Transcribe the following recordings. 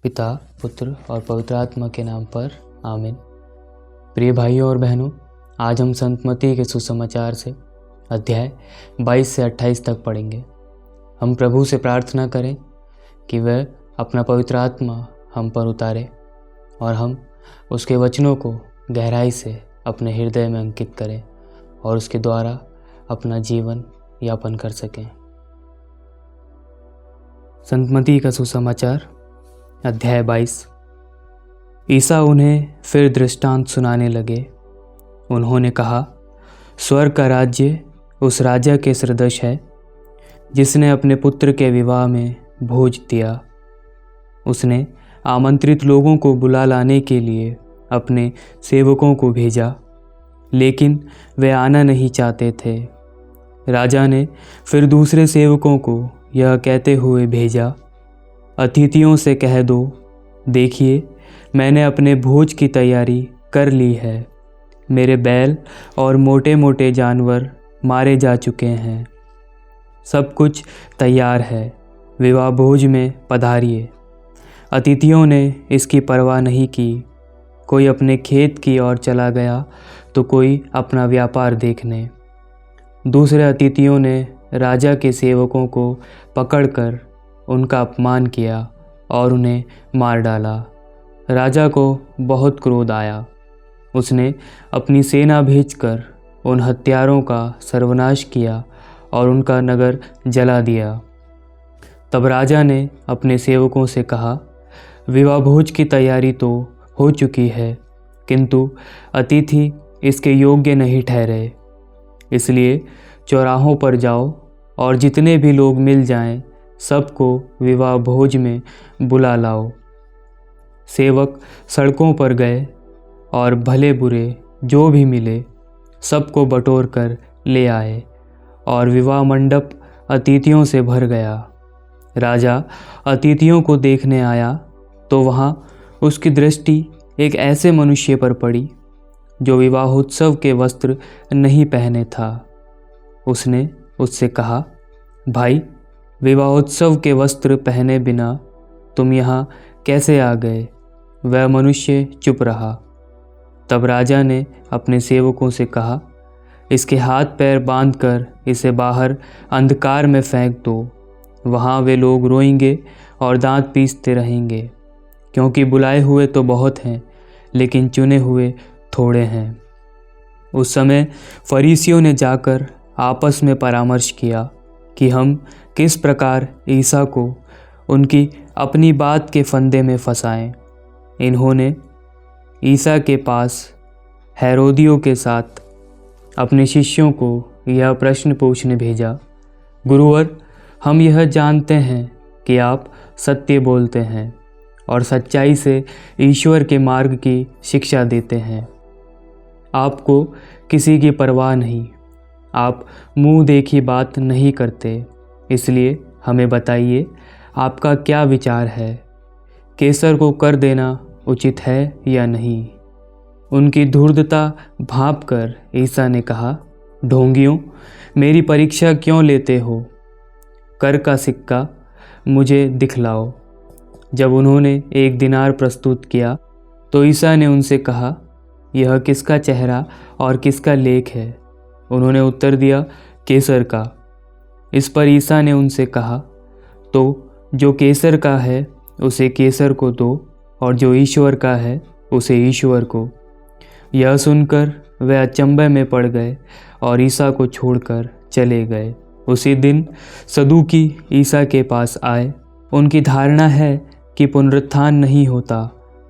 पिता, पुत्र और पवित्र आत्मा के नाम पर आमीन। प्रिय भाइयों और बहनों, आज हम संत मत्ती के सुसमाचार से अध्याय 22 से 28 तक पढ़ेंगे। हम प्रभु से प्रार्थना करें कि वह अपना पवित्र आत्मा हम पर उतारे और हम उसके वचनों को गहराई से अपने हृदय में अंकित करें और उसके द्वारा अपना जीवन यापन कर सकें। संत मत्ती का सुसमाचार अध्याय 22। ईसा उन्हें फिर दृष्टांत सुनाने लगे। उन्होंने कहा, स्वर्ग का राज्य उस राजा के सदृश है जिसने अपने पुत्र के विवाह में भोज दिया। उसने आमंत्रित लोगों को बुला लाने के लिए अपने सेवकों को भेजा, लेकिन वे आना नहीं चाहते थे। राजा ने फिर दूसरे सेवकों को यह कहते हुए भेजा, अतिथियों से कह दो, देखिए मैंने अपने भोज की तैयारी कर ली है। मेरे बैल और मोटे मोटे जानवर मारे जा चुके हैं। सब कुछ तैयार है, विवाह भोज में पधारिए। अतिथियों ने इसकी परवाह नहीं की। कोई अपने खेत की ओर चला गया तो कोई अपना व्यापार देखने। दूसरे अतिथियों ने राजा के सेवकों को पकड़कर उनका अपमान किया और उन्हें मार डाला। राजा को बहुत क्रोध आया। उसने अपनी सेना भेजकर उन हत्यारों का सर्वनाश किया और उनका नगर जला दिया। तब राजा ने अपने सेवकों से कहा, विवाह भोज की तैयारी तो हो चुकी है, किंतु अतिथि इसके योग्य नहीं ठहरे। इसलिए चौराहों पर जाओ और जितने भी लोग मिल जाएं, सबको विवाह भोज में बुला लाओ। सेवक सड़कों पर गए और भले बुरे जो भी मिले सबको बटोर कर ले आए और विवाह मंडप अतिथियों से भर गया। राजा अतिथियों को देखने आया तो वहाँ उसकी दृष्टि एक ऐसे मनुष्य पर पड़ी जो विवाहोत्सव के वस्त्र नहीं पहने था। उसने उससे कहा, भाई, विवाहोत्सव के वस्त्र पहने बिना तुम यहाँ कैसे आ गए? वह मनुष्य चुप रहा। तब राजा ने अपने सेवकों से कहा, इसके हाथ पैर बांधकर इसे बाहर अंधकार में फेंक दो। वहाँ वे लोग रोएंगे और दांत पीसते रहेंगे, क्योंकि बुलाए हुए तो बहुत हैं, लेकिन चुने हुए थोड़े हैं। उस समय फरीसियों ने जाकर आपस में परामर्श किया कि हम किस प्रकार ईसा को उनकी अपनी बात के फंदे में फंसाएं। इन्होंने ईसा के पास हेरोदियों के साथ अपने शिष्यों को यह प्रश्न पूछने भेजा, गुरुवर, हम यह जानते हैं कि आप सत्य बोलते हैं और सच्चाई से ईश्वर के मार्ग की शिक्षा देते हैं। आपको किसी की परवाह नहीं, आप मुंह देखी बात नहीं करते। इसलिए हमें बताइए, आपका क्या विचार है? कैसर को कर देना उचित है या नहीं? उनकी धूर्तता भांप कर ईसा ने कहा, ढोंगियों, मेरी परीक्षा क्यों लेते हो? कर का सिक्का मुझे दिखलाओ। जब उन्होंने 1 दिनार प्रस्तुत किया तो ईसा ने उनसे कहा, यह किसका चेहरा और किसका लेख है? उन्होंने उत्तर दिया, कैसर का। इस पर ईसा ने उनसे कहा, तो जो कैसर का है उसे कैसर को दो और जो ईश्वर का है उसे ईश्वर को। यह सुनकर वे अचंभे में पड़ गए और ईसा को छोड़कर चले गए। उसी दिन सदूकी ईसा के पास आए। उनकी धारणा है कि पुनरुत्थान नहीं होता।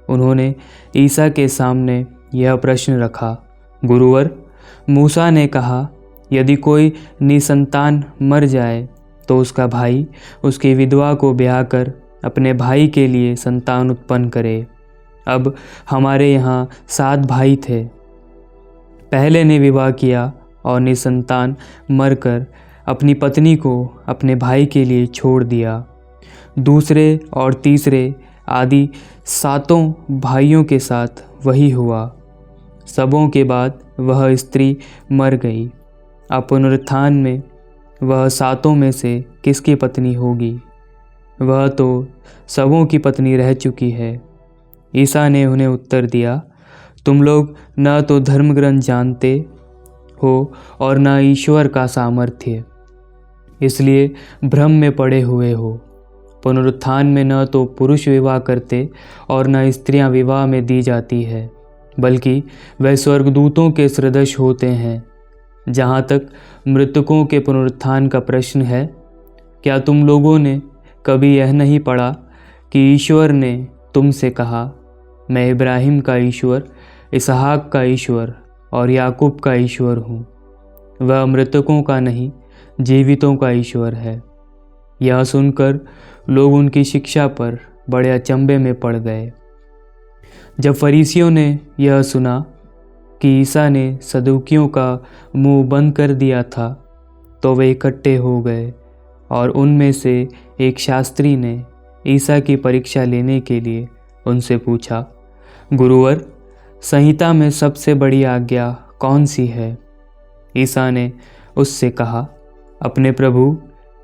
उन्होंने ईसा के सामने यह प्रश्न रखा, गुरुवर, मूसा ने कहा, यदि कोई निसंतान मर जाए तो उसका भाई उसकी विधवा को ब्याह कर अपने भाई के लिए संतान उत्पन्न करे। अब हमारे यहाँ 7 भाई थे। पहले ने विवाह किया और निसंतान मरकर अपनी पत्नी को अपने भाई के लिए छोड़ दिया। दूसरे और तीसरे आदि 7 भाइयों के साथ वही हुआ। सबों के बाद वह स्त्री मर गई। अब पुनरुत्थान में वह 7 में से किसकी पत्नी होगी? वह तो सबों की पत्नी रह चुकी है। ईसा ने उन्हें उत्तर दिया, तुम लोग न तो धर्म ग्रंथ जानते हो और न ईश्वर का सामर्थ्य, इसलिए भ्रम में पड़े हुए हो। पुनरुत्थान में न तो पुरुष विवाह करते और न स्त्रियां विवाह में दी जाती है, बल्कि वह स्वर्गदूतों के सदृश होते हैं। जहाँ तक मृतकों के पुनरुत्थान का प्रश्न है, क्या तुम लोगों ने कभी यह नहीं पढ़ा कि ईश्वर ने तुमसे कहा, मैं इब्राहिम का ईश्वर, इसहाक का ईश्वर और याकूब का ईश्वर हूँ। वह मृतकों का नहीं, जीवितों का ईश्वर है। यह सुनकर लोग उनकी शिक्षा पर बड़े अचंभे में पड़ गए। जब फरीसियों ने यह सुना कि ईसा ने सदूकियों का मुंह बंद कर दिया था, तो वे इकट्ठे हो गए और उनमें से एक शास्त्री ने ईसा की परीक्षा लेने के लिए उनसे पूछा, गुरुवर, संहिता में सबसे बड़ी आज्ञा कौन सी है? ईसा ने उससे कहा, अपने प्रभु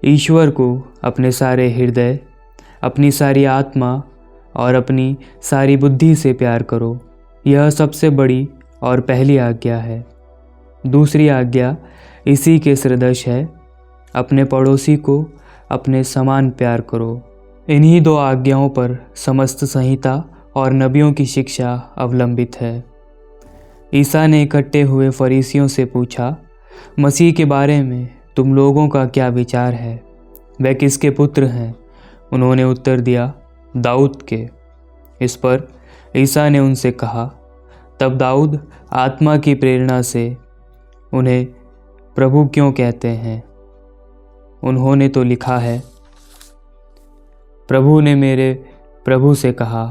ईश्वर को अपने सारे हृदय, अपनी सारी आत्मा और अपनी सारी बुद्धि से प्यार करो। यह सबसे बड़ी और पहली आज्ञा है। दूसरी आज्ञा इसी के सदृश है, अपने पड़ोसी को अपने समान प्यार करो। इन्हीं दो आज्ञाओं पर समस्त संहिता और नबियों की शिक्षा अवलंबित है। ईसा ने इकट्ठे हुए फरीसियों से पूछा, मसीह के बारे में तुम लोगों का क्या विचार है? वह किसके पुत्र हैं? उन्होंने उत्तर दिया, दाऊद के। इस पर ईसा ने उनसे कहा, तब दाऊद आत्मा की प्रेरणा से उन्हें प्रभु क्यों कहते हैं? उन्होंने तो लिखा है, प्रभु ने मेरे प्रभु से कहा,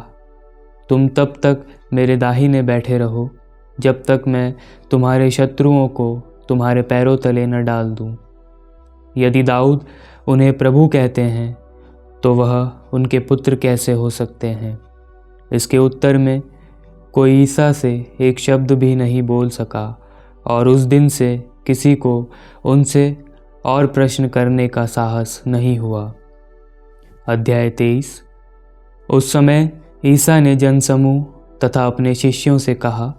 तुम तब तक मेरे दाहिने बैठे रहो जब तक मैं तुम्हारे शत्रुओं को तुम्हारे पैरों तले न डाल दूं। यदि दाऊद उन्हें प्रभु कहते हैं, तो वह उनके पुत्र कैसे हो सकते हैं? इसके उत्तर में कोई ईसा से एक शब्द भी नहीं बोल सका और उस दिन से किसी को उनसे और प्रश्न करने का साहस नहीं हुआ। अध्याय 23। उस समय ईसा ने जनसमूह तथा अपने शिष्यों से कहा,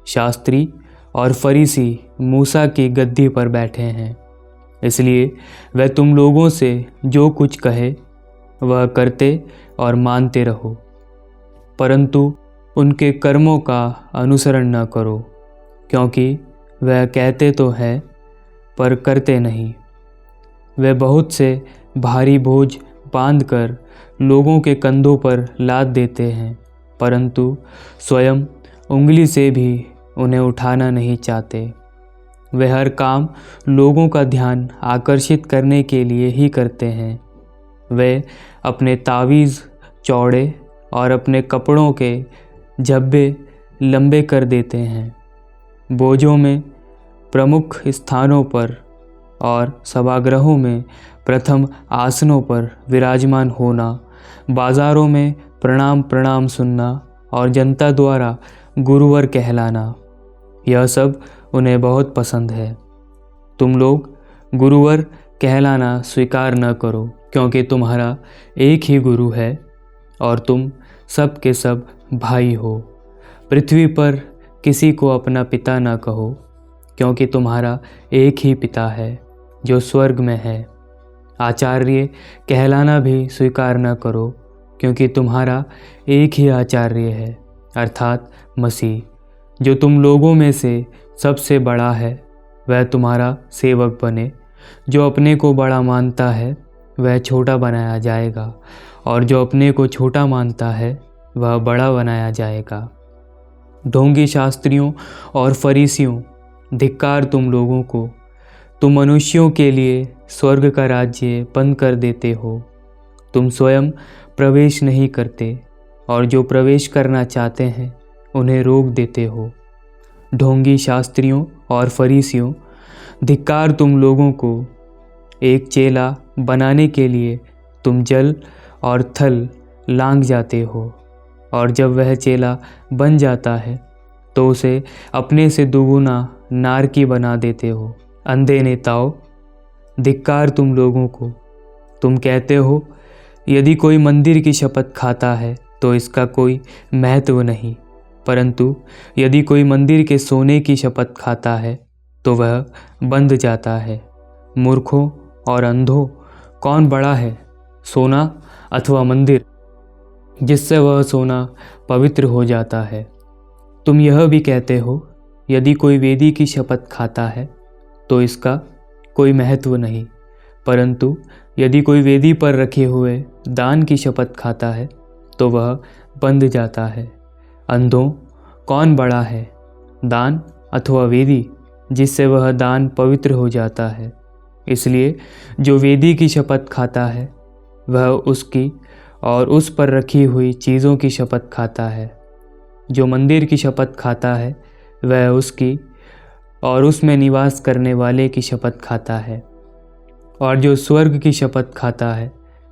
शास्त्री और फरीसी मूसा की गद्दी पर बैठे हैं, इसलिए वह तुम लोगों से जो कुछ कहे वह करते और मानते रहो, परंतु उनके कर्मों का अनुसरण न करो, क्योंकि वह कहते तो है पर करते नहीं। वे बहुत से भारी बोझ बांधकर लोगों के कंधों पर लाद देते हैं, परंतु स्वयं उंगली से भी उन्हें उठाना नहीं चाहते। वे हर काम लोगों का ध्यान आकर्षित करने के लिए ही करते हैं। वे अपने तावीज़ चौड़े और अपने कपड़ों के झब्बे लंबे कर देते हैं। बोझों में प्रमुख स्थानों पर और सभागृहों में प्रथम आसनों पर विराजमान होना, बाज़ारों में प्रणाम प्रणाम सुनना और जनता द्वारा गुरुवर कहलाना, यह सब उन्हें बहुत पसंद है। तुम लोग गुरुवर कहलाना स्वीकार न करो, क्योंकि तुम्हारा एक ही गुरु है और तुम सब के सब भाई हो। पृथ्वी पर किसी को अपना पिता न कहो, क्योंकि तुम्हारा एक ही पिता है जो स्वर्ग में है। आचार्य कहलाना भी स्वीकार न करो, क्योंकि तुम्हारा एक ही आचार्य है, अर्थात मसीह। जो तुम लोगों में से सबसे बड़ा है वह तुम्हारा सेवक बने। जो अपने को बड़ा मानता है वह छोटा बनाया जाएगा, और जो अपने को छोटा मानता है वह बड़ा बनाया जाएगा। ढोंगी शास्त्रियों और फरीसियों, धिक्कार तुम लोगों को! तुम मनुष्यों के लिए स्वर्ग का राज्य बंद कर देते हो। तुम स्वयं प्रवेश नहीं करते, और जो प्रवेश करना चाहते हैं उन्हें रोक देते हो। ढोंगी शास्त्रियों और फरीसियों, धिक्कार तुम लोगों को! एक चेला बनाने के लिए तुम जल और थल लांघ जाते हो, और जब वह चेला बन जाता है तो उसे अपने से दुगुना नारकी बना देते हो। अंधे नेताओं, धिक्कार तुम लोगों को! तुम कहते हो यदि कोई मंदिर की शपथ खाता है तो इसका कोई महत्व नहीं, परंतु यदि कोई मंदिर के सोने की शपथ खाता है तो वह बंध जाता है। मूर्खों और अंधों, कौन बड़ा है, सोना अथवा मंदिर जिससे वह सोना पवित्र हो जाता है? तुम यह भी कहते हो, यदि कोई वेदी की शपथ खाता है तो इसका कोई महत्व नहीं, परंतु यदि कोई वेदी पर रखे हुए दान की शपथ खाता है तो वह बंध जाता है। अंधों, कौन बड़ा है, दान अथवा वेदी जिससे वह दान पवित्र हो जाता है? इसलिए जो वेदी की शपथ खाता है वह उसकी और उस पर रखी हुई चीज़ों की शपथ खाता है। जो मंदिर की शपथ खाता है वह उसकी और उसमें निवास करने वाले की शपथ खाता है। और जो स्वर्ग की शपथ खाता है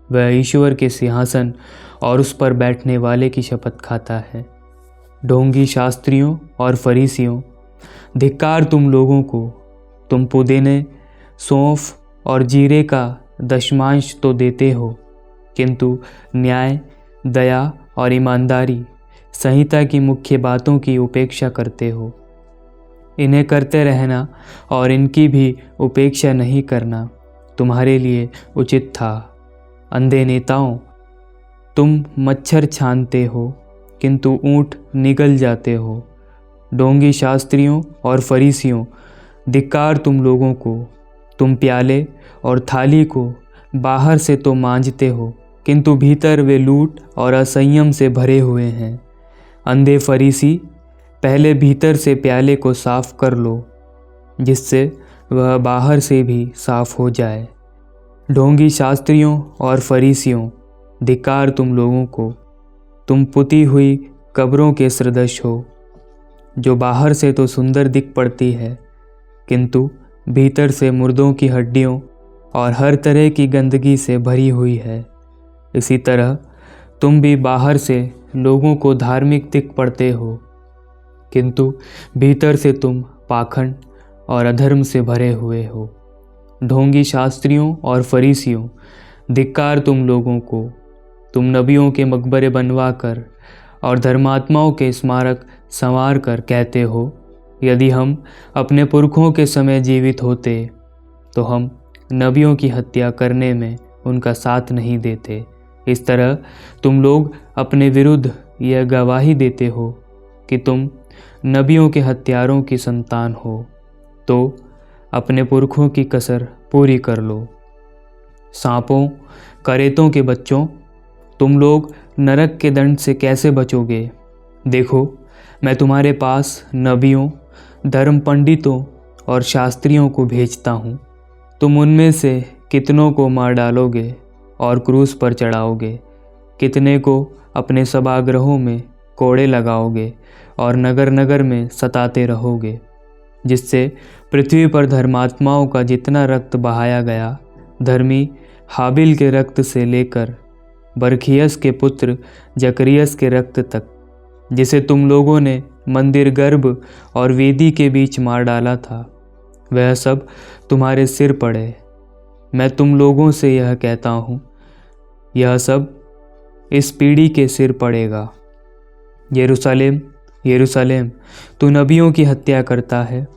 वह ईश्वर के सिंहासन और उस पर बैठने वाले की शपथ खाता है। ढोंगी शास्त्रियों और फरीसियों, धिक्कार तुम लोगों को! तुम पुदीने, सौंफ और जीरे का दशमांश तो देते हो, किंतु न्याय, दया और ईमानदारी संहिता की मुख्य बातों की उपेक्षा करते हो। इन्हें करते रहना और इनकी भी उपेक्षा नहीं करना तुम्हारे लिए उचित था। अंधे नेताओं, तुम मच्छर छानते हो किंतु ऊँट निगल जाते हो। ढोंगी शास्त्रियों और फरीसियों, धिक्कार तुम लोगों को! तुम प्याले और थाली को बाहर से तो मांजते हो, किंतु भीतर वे लूट और असंयम से भरे हुए हैं। अंधे फरीसी, पहले भीतर से प्याले को साफ कर लो, जिससे वह बाहर से भी साफ हो जाए। ढोंगी शास्त्रियों और फरीसियों, धिक्कार तुम लोगों को! तुम पुती हुई कब्रों के सदृश हो, जो बाहर से तो सुंदर दिख पड़ती है, किंतु भीतर से मुर्दों की हड्डियों और हर तरह की गंदगी से भरी हुई है। इसी तरह तुम भी बाहर से लोगों को धार्मिक दिख पड़ते हो, किंतु भीतर से तुम पाखंड और अधर्म से भरे हुए हो। ढोंगी शास्त्रियों और फरीसियों, धिक्कार तुम लोगों को! तुम नबियों के मकबरे बनवा कर और धर्मात्माओं के स्मारक संवार कर कहते हो, यदि हम अपने पुरखों के समय जीवित होते तो हम नबियों की हत्या करने में उनका साथ नहीं देते। इस तरह तुम लोग अपने विरुद्ध यह गवाही देते हो कि तुम नबियों के हत्यारों की संतान हो, तो अपने पुरखों की कसर पूरी कर लो। सांपों, करेतों के बच्चों, तुम लोग नरक के दंड से कैसे बचोगे? देखो, मैं तुम्हारे पास नबियों, धर्म पंडितों और शास्त्रियों को भेजता हूँ। तुम उनमें से कितनों को मार डालोगे और क्रूस पर चढ़ाओगे, कितने को अपने सभागृहों में कोड़े लगाओगे और नगर नगर में सताते रहोगे, जिससे पृथ्वी पर धर्मात्माओं का जितना रक्त बहाया गया, धर्मी हाबिल के रक्त से लेकर बरखियस के पुत्र जकरियस के रक्त तक, जिसे तुम लोगों ने मंदिर गर्भ और वेदी के बीच मार डाला था, वह सब तुम्हारे सिर पड़े। मैं तुम लोगों से यह कहता हूँ, यह सब इस पीढ़ी के सिर पड़ेगा। यरूशलेम, यरूशलेम, तू नबियों की हत्या करता है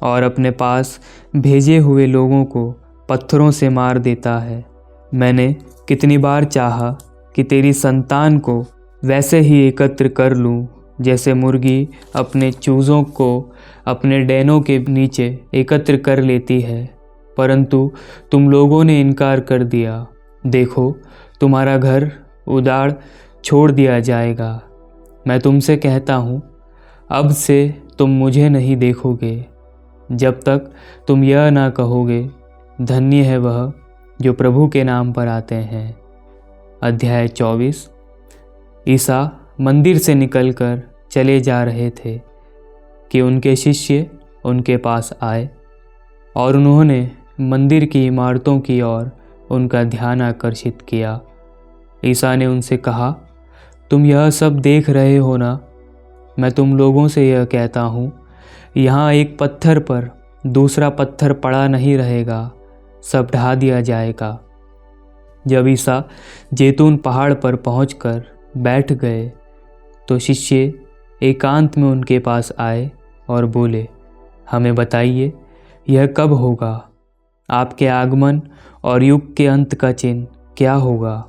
और अपने पास भेजे हुए लोगों को पत्थरों से मार देता है। मैंने कितनी बार चाहा कि तेरी संतान को वैसे ही एकत्र कर लूं, जैसे मुर्गी अपने चूज़ों को अपने डैनों के नीचे एकत्र कर लेती है, परंतु तुम लोगों ने इनकार कर दिया। देखो, तुम्हारा घर उजाड़ छोड़ दिया जाएगा। मैं तुमसे कहता हूँ, अब से तुम मुझे नहीं देखोगे, जब तक तुम यह ना कहोगे, धन्य है वह जो प्रभु के नाम पर आते हैं। अध्याय 24। ईसा मंदिर से निकलकर चले जा रहे थे कि उनके शिष्य उनके पास आए और उन्होंने मंदिर की इमारतों की ओर उनका ध्यान आकर्षित किया। ईसा ने उनसे कहा, तुम यह सब देख रहे हो ना? मैं तुम लोगों से यह कहता हूँ, यहाँ एक पत्थर पर दूसरा पत्थर पड़ा नहीं रहेगा, सब ढा दिया जाएगा। जब ईसा जैतून पहाड़ पर पहुंचकर बैठ गए तो शिष्य एकांत में उनके पास आए और बोले, हमें बताइए यह कब होगा? आपके आगमन और युग के अंत का चिन्ह क्या होगा?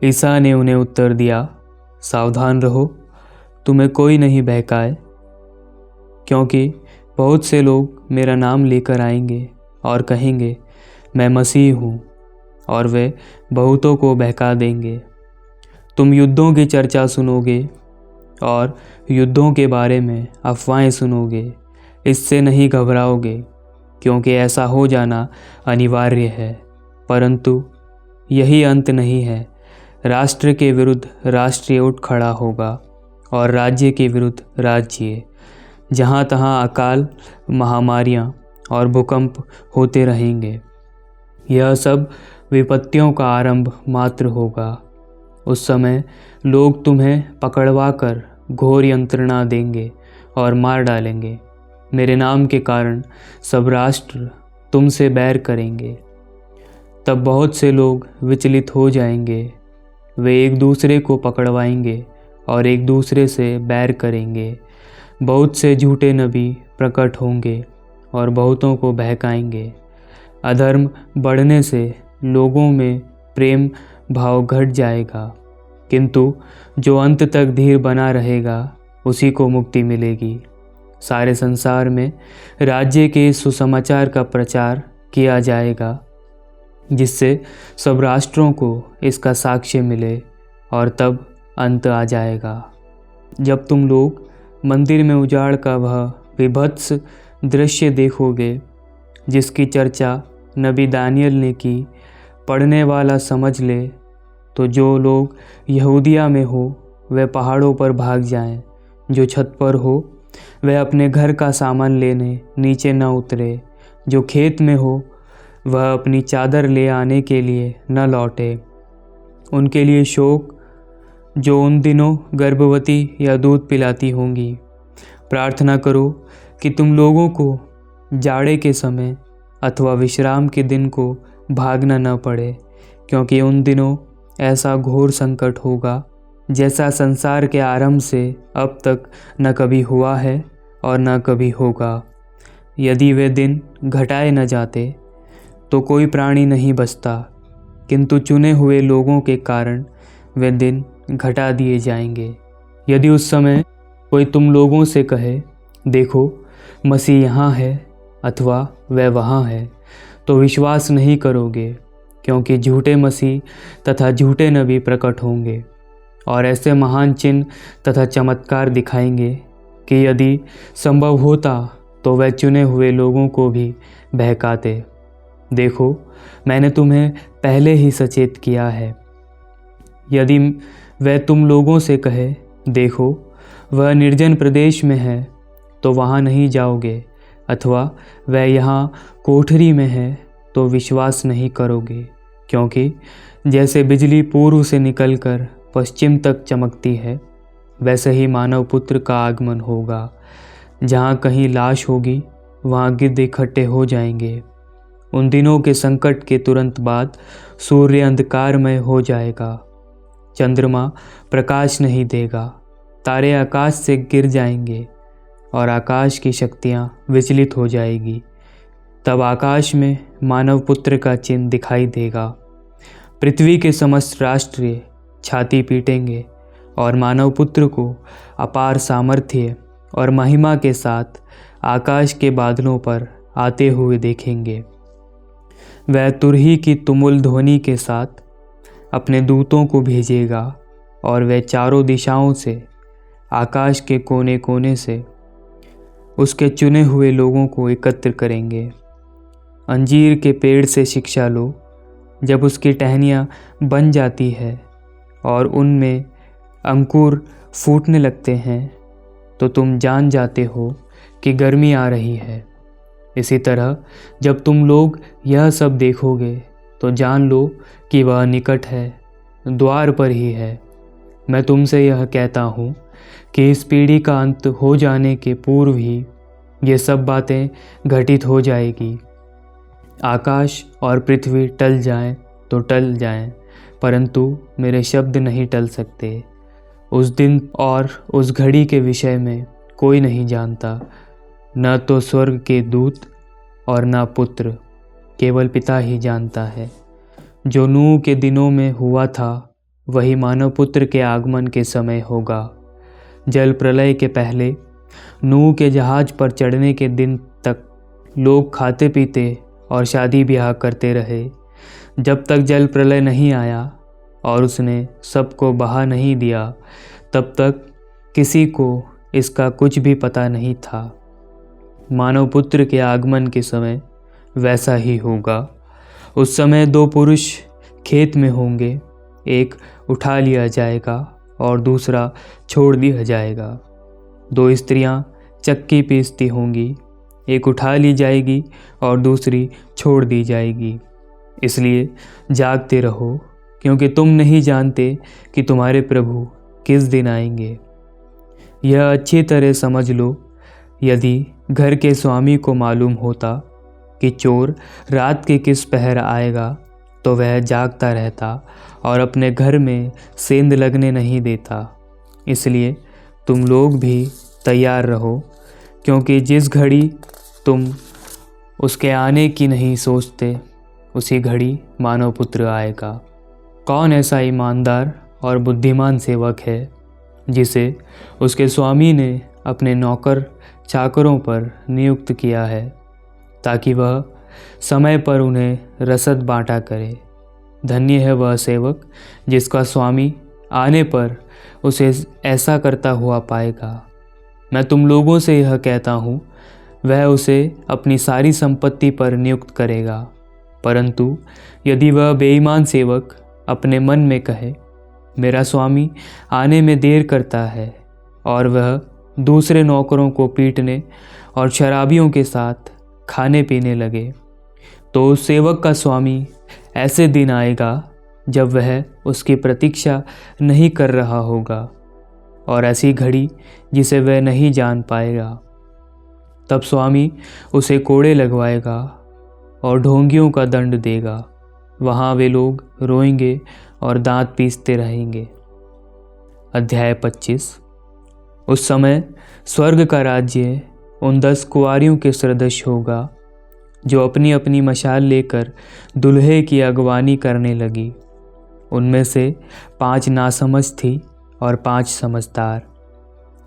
ईसा ने उन्हें उत्तर दिया, सावधान रहो, तुम्हें कोई नहीं बहकाए, क्योंकि बहुत से लोग मेरा नाम लेकर आएंगे और कहेंगे मैं मसीह हूँ, और वे बहुतों को बहका देंगे। तुम युद्धों की चर्चा सुनोगे और युद्धों के बारे में अफवाहें सुनोगे। इससे नहीं घबराओगे, क्योंकि ऐसा हो जाना अनिवार्य है, परंतु यही अंत नहीं है। राष्ट्र के विरुद्ध राष्ट्र उठ खड़ा होगा और राज्य के विरुद्ध राज्य। जहाँ तहाँ अकाल, महामारियाँ और भूकंप होते रहेंगे। यह सब विपत्तियों का आरंभ मात्र होगा। उस समय लोग तुम्हें पकड़वा कर घोर यंत्रणा देंगे और मार डालेंगे। मेरे नाम के कारण सब राष्ट्र तुमसे बैर करेंगे। तब बहुत से लोग विचलित हो जाएंगे। वे एक दूसरे को पकड़वाएंगे और एक दूसरे से बैर करेंगे। बहुत से झूठे नबी प्रकट होंगे और बहुतों को बहकाएंगे। अधर्म बढ़ने से लोगों में प्रेम भाव घट जाएगा, किंतु जो अंत तक धीर बना रहेगा उसी को मुक्ति मिलेगी। सारे संसार में राज्य के सुसमाचार का प्रचार किया जाएगा, जिससे सब राष्ट्रों को इसका साक्ष्य मिले, और तब अंत आ जाएगा। जब तुम लोग मंदिर में उजाड़ का वह विभत्स दृश्य देखोगे जिसकी चर्चा नबी दानियल ने की, पढ़ने वाला समझ ले, तो जो लोग यहूदिया में हो वे पहाड़ों पर भाग जाएं, जो छत पर हो वह अपने घर का सामान लेने नीचे न उतरे, जो खेत में हो वह अपनी चादर ले आने के लिए न लौटे। उनके लिए शोक जो उन दिनों गर्भवती या दूध पिलाती होंगी। प्रार्थना करो कि तुम लोगों को जाड़े के समय अथवा विश्राम के दिन को भागना न पड़े, क्योंकि उन दिनों ऐसा घोर संकट होगा जैसा संसार के आरंभ से अब तक न कभी हुआ है और न कभी होगा। यदि वे दिन घटाए न जाते तो कोई प्राणी नहीं बचता, किंतु चुने हुए लोगों के कारण वे दिन घटा दिए जाएंगे। यदि उस समय कोई तुम लोगों से कहे, देखो मसीह यहाँ है अथवा वह वहाँ है, तो विश्वास नहीं करोगे, क्योंकि झूठे मसीह तथा झूठे नबी प्रकट होंगे और ऐसे महान चिन्ह तथा चमत्कार दिखाएंगे कि यदि संभव होता तो वह चुने हुए लोगों को भी बहकाते। देखो, मैंने तुम्हें पहले ही सचेत किया है। यदि वह तुम लोगों से कहे, देखो वह निर्जन प्रदेश में है, तो वहाँ नहीं जाओगे, अथवा वह यहाँ कोठरी में है, तो विश्वास नहीं करोगे, क्योंकि जैसे बिजली पूर्व से निकलकर पश्चिम तक चमकती है, वैसे ही मानव पुत्र का आगमन होगा। जहाँ कहीं लाश होगी वहाँ गिद्ध इकट्ठे हो जाएंगे। उन दिनों के संकट के तुरंत बाद सूर्य अंधकारमय हो जाएगा, चंद्रमा प्रकाश नहीं देगा, तारे आकाश से गिर जाएंगे और आकाश की शक्तियाँ विचलित हो जाएगी। तब आकाश में मानव पुत्र का चिन्ह दिखाई देगा। पृथ्वी के समस्त राष्ट्र छाती पीटेंगे और मानव पुत्र को अपार सामर्थ्य और महिमा के साथ आकाश के बादलों पर आते हुए देखेंगे। वह तुरही की तुमुल ध्वनि के साथ अपने दूतों को भेजेगा और वे चारों दिशाओं से, आकाश के कोने कोने से उसके चुने हुए लोगों को एकत्र करेंगे। अंजीर के पेड़ से शिक्षा लो। जब उसकी टहनियाँ बन जाती है और उनमें अंकुर फूटने लगते हैं, तो तुम जान जाते हो कि गर्मी आ रही है। इसी तरह जब तुम लोग यह सब देखोगे तो जान लो कि वह निकट है, द्वार पर ही है। मैं तुमसे यह कहता हूँ कि इस पीढ़ी का अंत हो जाने के पूर्व ही ये सब बातें घटित हो जाएगी। आकाश और पृथ्वी टल जाएं तो टल जाएं, परंतु मेरे शब्द नहीं टल सकते। उस दिन और उस घड़ी के विषय में कोई नहीं जानता, न तो स्वर्ग के दूत और न पुत्र, केवल पिता ही जानता है। जो नूह के दिनों में हुआ था वही मानव पुत्र के आगमन के समय होगा। जल प्रलय के पहले नूह के जहाज पर चढ़ने के दिन तक लोग खाते पीते और शादी ब्याह करते रहे। जब तक जल प्रलय नहीं आया और उसने सबको बहा नहीं दिया, तब तक किसी को इसका कुछ भी पता नहीं था। मानव पुत्र के आगमन के समय वैसा ही होगा। उस समय 2 पुरुष खेत में होंगे, एक उठा लिया जाएगा और दूसरा छोड़ दिया जाएगा। 2 स्त्रियां चक्की पीसती होंगी, एक उठा ली जाएगी और दूसरी छोड़ दी जाएगी। इसलिए जागते रहो, क्योंकि तुम नहीं जानते कि तुम्हारे प्रभु किस दिन आएंगे। यह अच्छी तरह समझ लो, यदि घर के स्वामी को मालूम होता कि चोर रात के किस पहर आएगा, तो वह जागता रहता और अपने घर में सेंध लगने नहीं देता। इसलिए तुम लोग भी तैयार रहो, क्योंकि जिस घड़ी तुम उसके आने की नहीं सोचते, उसी घड़ी मानव पुत्र आएगा। कौन ऐसा ईमानदार और बुद्धिमान सेवक है जिसे उसके स्वामी ने अपने नौकर चाकरों पर नियुक्त किया है, ताकि वह समय पर उन्हें रसद बांटा करे। धन्य है वह सेवक जिसका स्वामी आने पर उसे ऐसा करता हुआ पाएगा। मैं तुम लोगों से यह कहता हूँ, वह उसे अपनी सारी संपत्ति पर नियुक्त करेगा। परंतु यदि वह बेईमान सेवक अपने मन में कहे, मेरा स्वामी आने में देर करता है, और वह दूसरे नौकरों को पीटने और शराबियों के साथ खाने पीने लगे, तो उस सेवक का स्वामी ऐसे दिन आएगा जब वह उसकी प्रतीक्षा नहीं कर रहा होगा, और ऐसी घड़ी जिसे वह नहीं जान पाएगा। तब स्वामी उसे कोड़े लगवाएगा और ढोंगियों का दंड देगा। वहाँ वे लोग रोएंगे और दांत पीसते रहेंगे। अध्याय 25। उस समय स्वर्ग का राज्य उन 10 कुंवारियों के सदृश होगा जो अपनी अपनी मशाल लेकर दुल्हे की अगवानी करने लगी। उनमें से 5 नासमझ थी और 5 समझदार।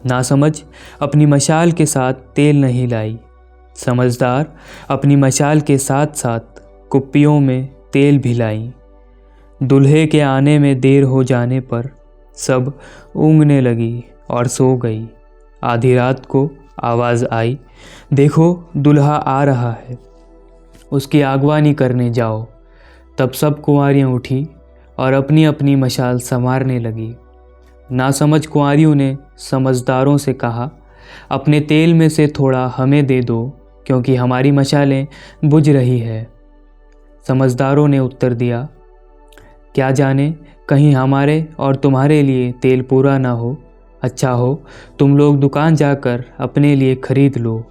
नासमझ अपनी मशाल के साथ तेल नहीं लाई, समझदार अपनी मशाल के साथ साथ कुप्पियों में तेल भी लाई। दूल्हे के आने में देर हो जाने पर सब ऊँघने लगी और सो गई। आधी रात को आवाज़ आई, देखो दूल्हा आ रहा है, उसकी आगवानी करने जाओ। तब सब कुंवारियाँ उठी और अपनी अपनी मशाल संवारने लगी। नासमझ कुंवारियों ने समझदारों से कहा, अपने तेल में से थोड़ा हमें दे दो, क्योंकि हमारी मशालें बुझ रही है। समझदारों ने उत्तर दिया, क्या जाने कहीं हमारे और तुम्हारे लिए तेल पूरा ना हो। अच्छा हो तुम लोग दुकान जाकर अपने लिए खरीद लो।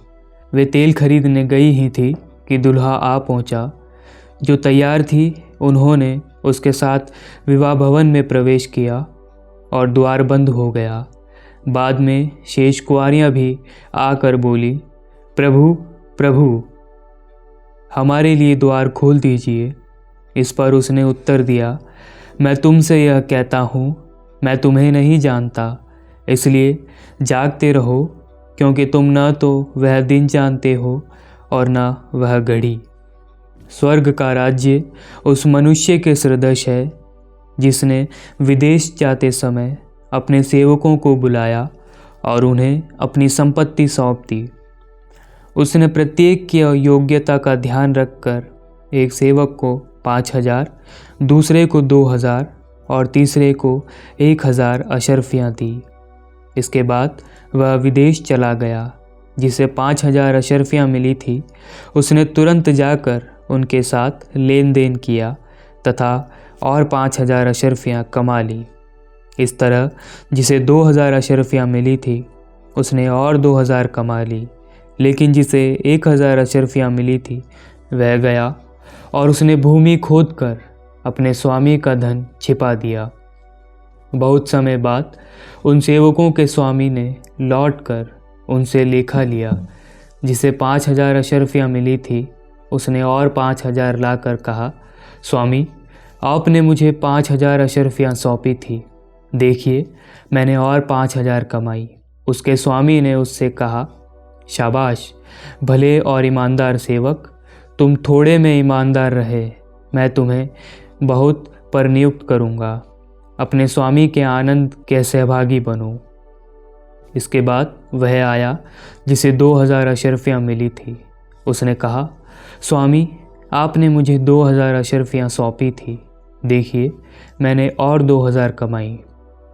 वे तेल खरीदने गई ही थी कि दूल्हा आ पहुंचा। जो तैयार थी उन्होंने उसके साथ विवाह भवन में प्रवेश किया और द्वार बंद हो गया। बाद में शेष कुंवारियाँ भी आकर बोली, प्रभु प्रभु, हमारे लिए द्वार खोल दीजिए। इस पर उसने उत्तर दिया, मैं तुमसे यह कहता हूँ, मैं तुम्हें नहीं जानता। इसलिए जागते रहो, क्योंकि तुम न तो वह दिन जानते हो और न वह घड़ी। स्वर्ग का राज्य उस मनुष्य के सदृश है जिसने विदेश जाते समय अपने सेवकों को बुलाया और उन्हें अपनी संपत्ति सौंप दी। उसने प्रत्येक की योग्यता का ध्यान रखकर एक सेवक को 5,000, दूसरे को 2,000 और तीसरे को 1,000 अशर्फियाँ दी। इसके बाद वह विदेश चला गया। जिसे 5,000 अशर्फियाँ मिली थी, उसने तुरंत जाकर उनके साथ लेन देन किया तथा और 5,000 अशर्फियाँ कमा ली। इस तरह जिसे 2,000 अशर्फियाँ मिली थी, उसने और 2,000 कमा ली। लेकिन जिसे 1,000 अशर्फियाँ मिली थी, वह गया और उसने भूमि खोदकर अपने स्वामी का धन छिपा दिया। बहुत समय बाद उन सेवकों के स्वामी ने लौटकर उनसे लेखा लिया। जिसे 5,000 अशर्फियाँ मिली थी, उसने और 5,000 लाकर कहा, स्वामी, आपने मुझे 5,000 अशर्फियाँ सौंपी थी, देखिए मैंने और 5,000 कमाई। उसके स्वामी ने उससे कहा, शाबाश, भले और ईमानदार सेवक, तुम थोड़े में ईमानदार रहे, मैं तुम्हें बहुत पर नियुक्त करूँगा, अपने स्वामी के आनंद के सहभागी बनो। इसके बाद वह आया जिसे 2,000 अशर्फियाँ मिली थी। उसने कहा, स्वामी, आपने मुझे 2,000 अशर्फियाँ सौंपी थी, देखिए मैंने और 2,000 कमाई।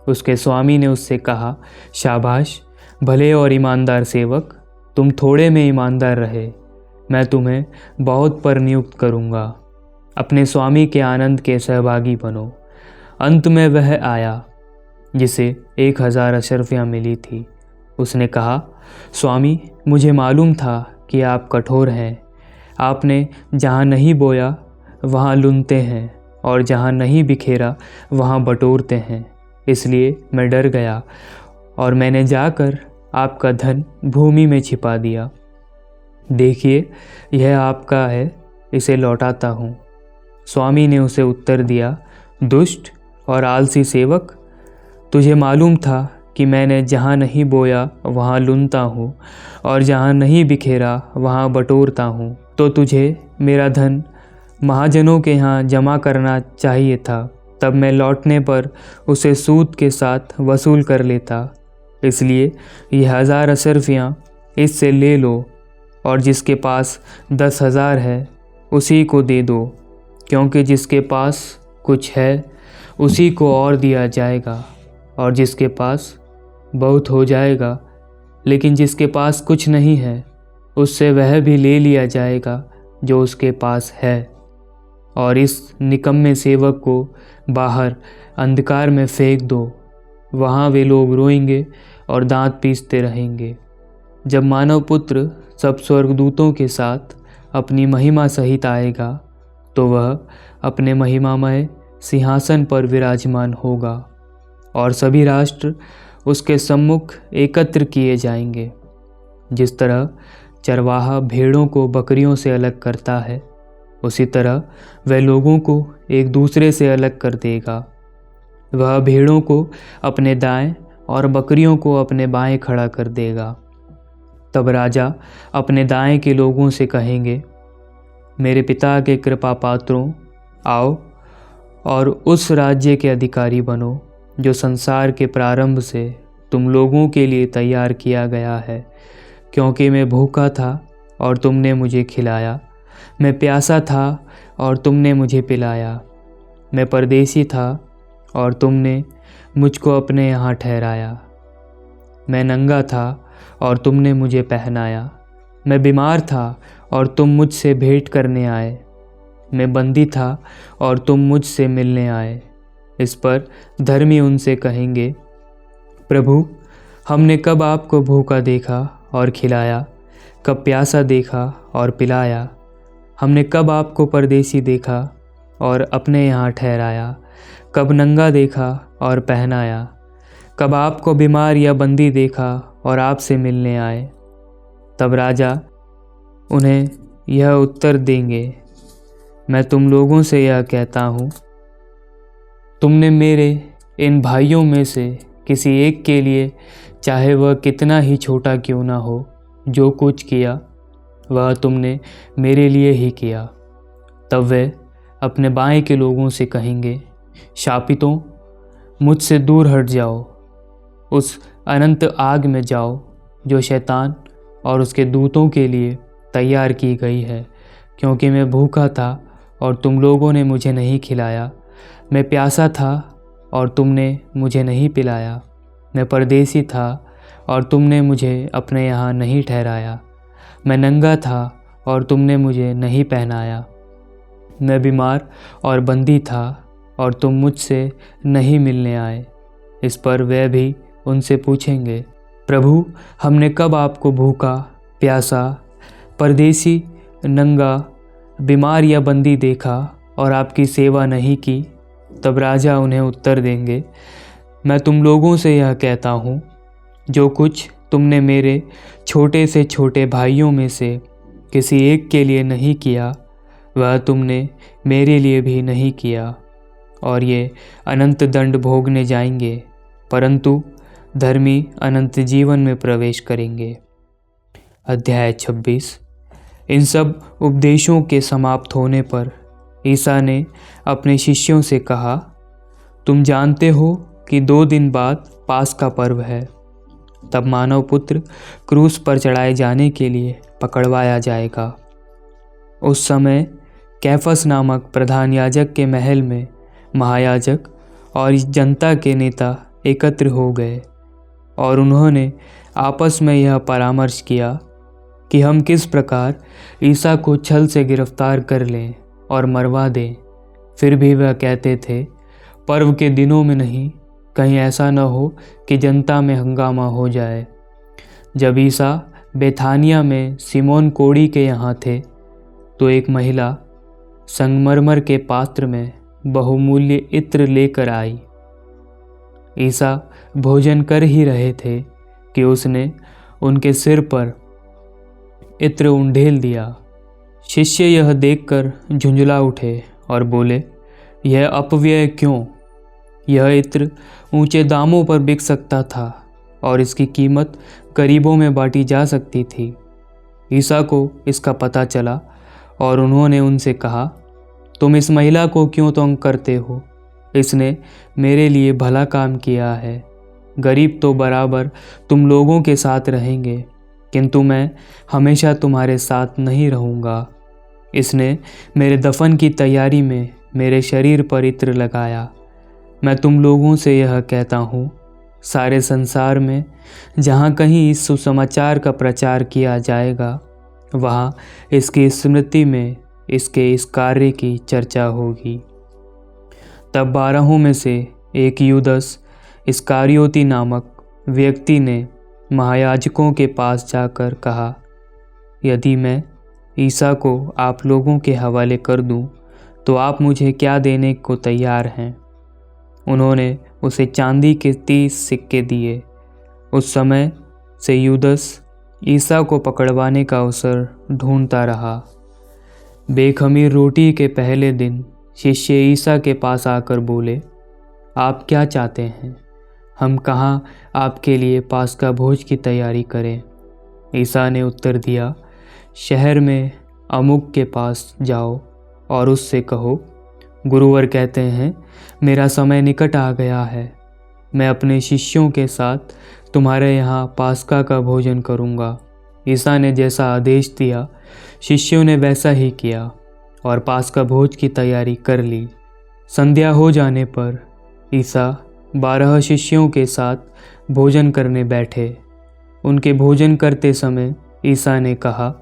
उसके स्वामी ने उससे कहा, शाबाश, भले और ईमानदार सेवक, तुम थोड़े में ईमानदार रहे, मैं तुम्हें बहुत पर नियुक्त करूँगा, अपने स्वामी के आनंद के सहभागी बनो। अंत में वह आया जिसे 1,000 अशर्फियाँ मिली थी। उसने कहा, स्वामी, मुझे मालूम था कि आप कठोर हैं, आपने जहाँ नहीं बोया वहाँ लुनते हैं और जहाँ नहीं बिखेरा वहाँ बटोरते हैं, इसलिए मैं डर गया और मैंने जाकर आपका धन भूमि में छिपा दिया। देखिए यह आपका है, इसे लौटाता हूँ। स्वामी ने उसे उत्तर दिया, दुष्ट और आलसी सेवक, तुझे मालूम था कि मैंने जहाँ नहीं बोया वहाँ लुनता हूँ और जहाँ नहीं बिखेरा वहाँ बटोरता हूँ, तो तुझे मेरा धन महाजनों के यहाँ जमा करना चाहिए था, तब मैं लौटने पर उसे सूद के साथ वसूल कर लेता। इसलिए ये 1,000 अशर्फियाँ इससे ले लो और जिसके पास 10,000 है उसी को दे दो, क्योंकि जिसके पास कुछ है उसी को और दिया जाएगा और जिसके पास बहुत हो जाएगा, लेकिन जिसके पास कुछ नहीं है उससे वह भी ले लिया जाएगा जो उसके पास है। और इस निकम्मे सेवक को बाहर अंधकार में फेंक दो, वहाँ वे लोग रोएंगे और दांत पीसते रहेंगे। जब मानव पुत्र सब स्वर्गदूतों के साथ अपनी महिमा सहित आएगा, तो वह अपने महिमामय सिंहासन पर विराजमान होगा और सभी राष्ट्र उसके सम्मुख एकत्र किए जाएंगे। जिस तरह चरवाहा भेड़ों को बकरियों से अलग करता है, उसी तरह वह लोगों को एक दूसरे से अलग कर देगा। वह भेड़ों को अपने दाएं और बकरियों को अपने बाएं खड़ा कर देगा। तब राजा अपने दाएं के लोगों से कहेंगे, मेरे पिता के कृपा पात्रों, आओ और उस राज्य के अधिकारी बनो जो संसार के प्रारंभ से तुम लोगों के लिए तैयार किया गया है। क्योंकि मैं भूखा था और तुमने मुझे खिलाया, मैं प्यासा था और तुमने मुझे पिलाया, मैं परदेसी था और तुमने मुझको अपने यहाँ ठहराया, मैं नंगा था और तुमने मुझे पहनाया, मैं बीमार था और तुम मुझसे भेंट करने आए, मैं बंदी था और तुम मुझसे मिलने आए। इस पर धर्मी उनसे कहेंगे, प्रभु, हमने कब आपको भूखा देखा और खिलाया, कब प्यासा देखा और पिलाया? हमने कब आपको परदेसी देखा और अपने यहाँ ठहराया, कब नंगा देखा और पहनाया? कब आपको बीमार या बंदी देखा और आपसे मिलने आए? तब राजा उन्हें यह उत्तर देंगे, मैं तुम लोगों से यह कहता हूँ, तुमने मेरे इन भाइयों में से किसी एक के लिए, चाहे वह कितना ही छोटा क्यों ना हो, जो कुछ किया वह तुमने मेरे लिए ही किया। तब वे अपने बाएं के लोगों से कहेंगे, शापितों, मुझसे दूर हट जाओ, उस अनंत आग में जाओ जो शैतान और उसके दूतों के लिए तैयार की गई है। क्योंकि मैं भूखा था और तुम लोगों ने मुझे नहीं खिलाया, मैं प्यासा था और तुमने मुझे नहीं पिलाया, मैं परदेसी था और तुमने मुझे अपने यहाँ नहीं ठहराया, मैं नंगा था और तुमने मुझे नहीं पहनाया, मैं बीमार और बंदी था और तुम मुझसे नहीं मिलने आए। इस पर वे भी उनसे पूछेंगे, प्रभु, हमने कब आपको भूखा, प्यासा, परदेसी, नंगा, बीमार या बंदी देखा और आपकी सेवा नहीं की, तब राजा उन्हें उत्तर देंगे, मैं तुम लोगों से यह कहता हूँ, जो कुछ तुमने मेरे छोटे से छोटे भाइयों में से किसी एक के लिए नहीं किया, वह तुमने मेरे लिए भी नहीं किया। और ये अनंत दंड भोगने जाएंगे, परंतु धर्मी अनंत जीवन में प्रवेश करेंगे। अध्याय 26। इन सब उपदेशों के समाप्त होने पर ईसा ने अपने शिष्यों से कहा, तुम जानते हो कि 2 दिन बाद पास का पर्व है। तब मानव पुत्र क्रूस पर चढ़ाए जाने के लिए पकड़वाया जाएगा। उस समय कैफस नामक प्रधान याजक के महल में महायाजक और इस जनता के नेता एकत्र हो गए और उन्होंने आपस में यह परामर्श किया कि हम किस प्रकार ईसा को छल से गिरफ्तार कर लें और मरवा दें। फिर भी वह कहते थे, पर्व के दिनों में नहीं, कहीं ऐसा न हो कि जनता में हंगामा हो जाए। जब ईसा बेथानिया में सिमोन कोढ़ी के यहाँ थे, तो एक महिला संगमरमर के पात्र में बहुमूल्य इत्र लेकर आई। ईसा भोजन कर ही रहे थे कि उसने उनके सिर पर इत्र उंडेल दिया। शिष्य यह देखकर झुंझला उठे और बोले, यह अपव्यय क्यों? यह इत्र ऊंचे दामों पर बिक सकता था और इसकी कीमत गरीबों में बांटी जा सकती थी। ईसा को इसका पता चला और उन्होंने उनसे कहा, तुम इस महिला को क्यों तंग करते हो? इसने मेरे लिए भला काम किया है। गरीब तो बराबर तुम लोगों के साथ रहेंगे, किंतु मैं हमेशा तुम्हारे साथ नहीं रहूँगा। इसने मेरे दफन की तैयारी में मेरे शरीर पर इत्र लगाया। मैं तुम लोगों से यह कहता हूँ, सारे संसार में जहाँ कहीं इस सुसमाचार का प्रचार किया जाएगा, वहाँ इसकी स्मृति में इसके इस कार्य की चर्चा होगी। तब 12 में से एक यूदस इस्कारियोती नामक व्यक्ति ने महायाजकों के पास जाकर कहा, यदि मैं ईसा को आप लोगों के हवाले कर दूं, तो आप मुझे क्या देने को तैयार हैं? उन्होंने उसे चांदी के 30 सिक्के दिए। उस समय से यूदस ईसा को पकड़वाने का अवसर ढूंढता रहा। बेखमीर रोटी के पहले दिन शिष्य ईसा के पास आकर बोले, आप क्या चाहते हैं? हम कहाँ आपके लिए पास्का भोज की तैयारी करें? ईसा ने उत्तर दिया, शहर में अमुक के पास जाओ और उससे कहो, गुरुवर कहते हैं, मेरा समय निकट आ गया है। मैं अपने शिष्यों के साथ तुम्हारे यहाँ पास्का का भोजन करूँगा। ईसा ने जैसा आदेश दिया, शिष्यों ने वैसा ही किया और पास्का भोज की तैयारी कर ली। संध्या हो जाने पर ईसा 12 शिष्यों के साथ भोजन करने बैठे। उनके भोजन करते समय ईसा ने कहा,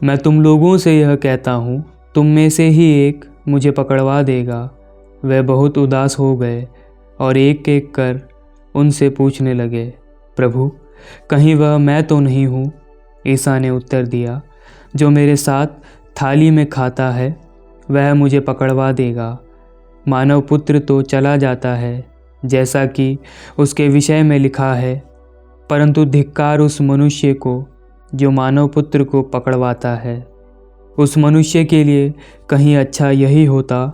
मैं तुम लोगों से यह कहता हूँ, तुम में से ही एक मुझे पकड़वा देगा। वे बहुत उदास हो गए और एक एक कर उनसे पूछने लगे, प्रभु, कहीं वह मैं तो नहीं हूँ? ईसा ने उत्तर दिया, जो मेरे साथ थाली में खाता है, वह मुझे पकड़वा देगा। मानव पुत्र तो चला जाता है, जैसा कि उसके विषय में लिखा है, परंतु धिक्कार उस मनुष्य को जो मानव पुत्र को पकड़वाता है। उस मनुष्य के लिए कहीं अच्छा यही होता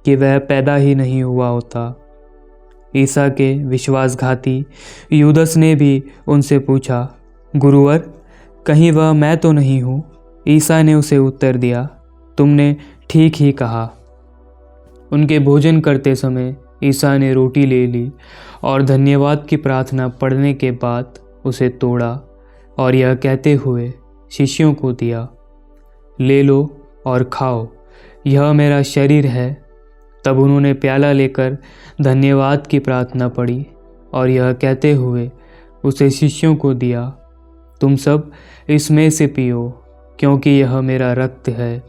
कि वह पैदा ही नहीं हुआ होता। ईसा के विश्वासघाती यूदस ने भी उनसे पूछा, गुरुवर, कहीं वह मैं तो नहीं हूँ? ईसा ने उसे उत्तर दिया, तुमने ठीक ही कहा। उनके भोजन करते समय ईसा ने रोटी ले ली और धन्यवाद की प्रार्थना पढ़ने के बाद उसे तोड़ा और यह कहते हुए शिष्यों को दिया, ले लो और खाओ, यह मेरा शरीर है। तब उन्होंने प्याला लेकर धन्यवाद की प्रार्थना पढ़ी और यह कहते हुए उसे शिष्यों को दिया, तुम सब इसमें से पियो, क्योंकि यह मेरा रक्त है,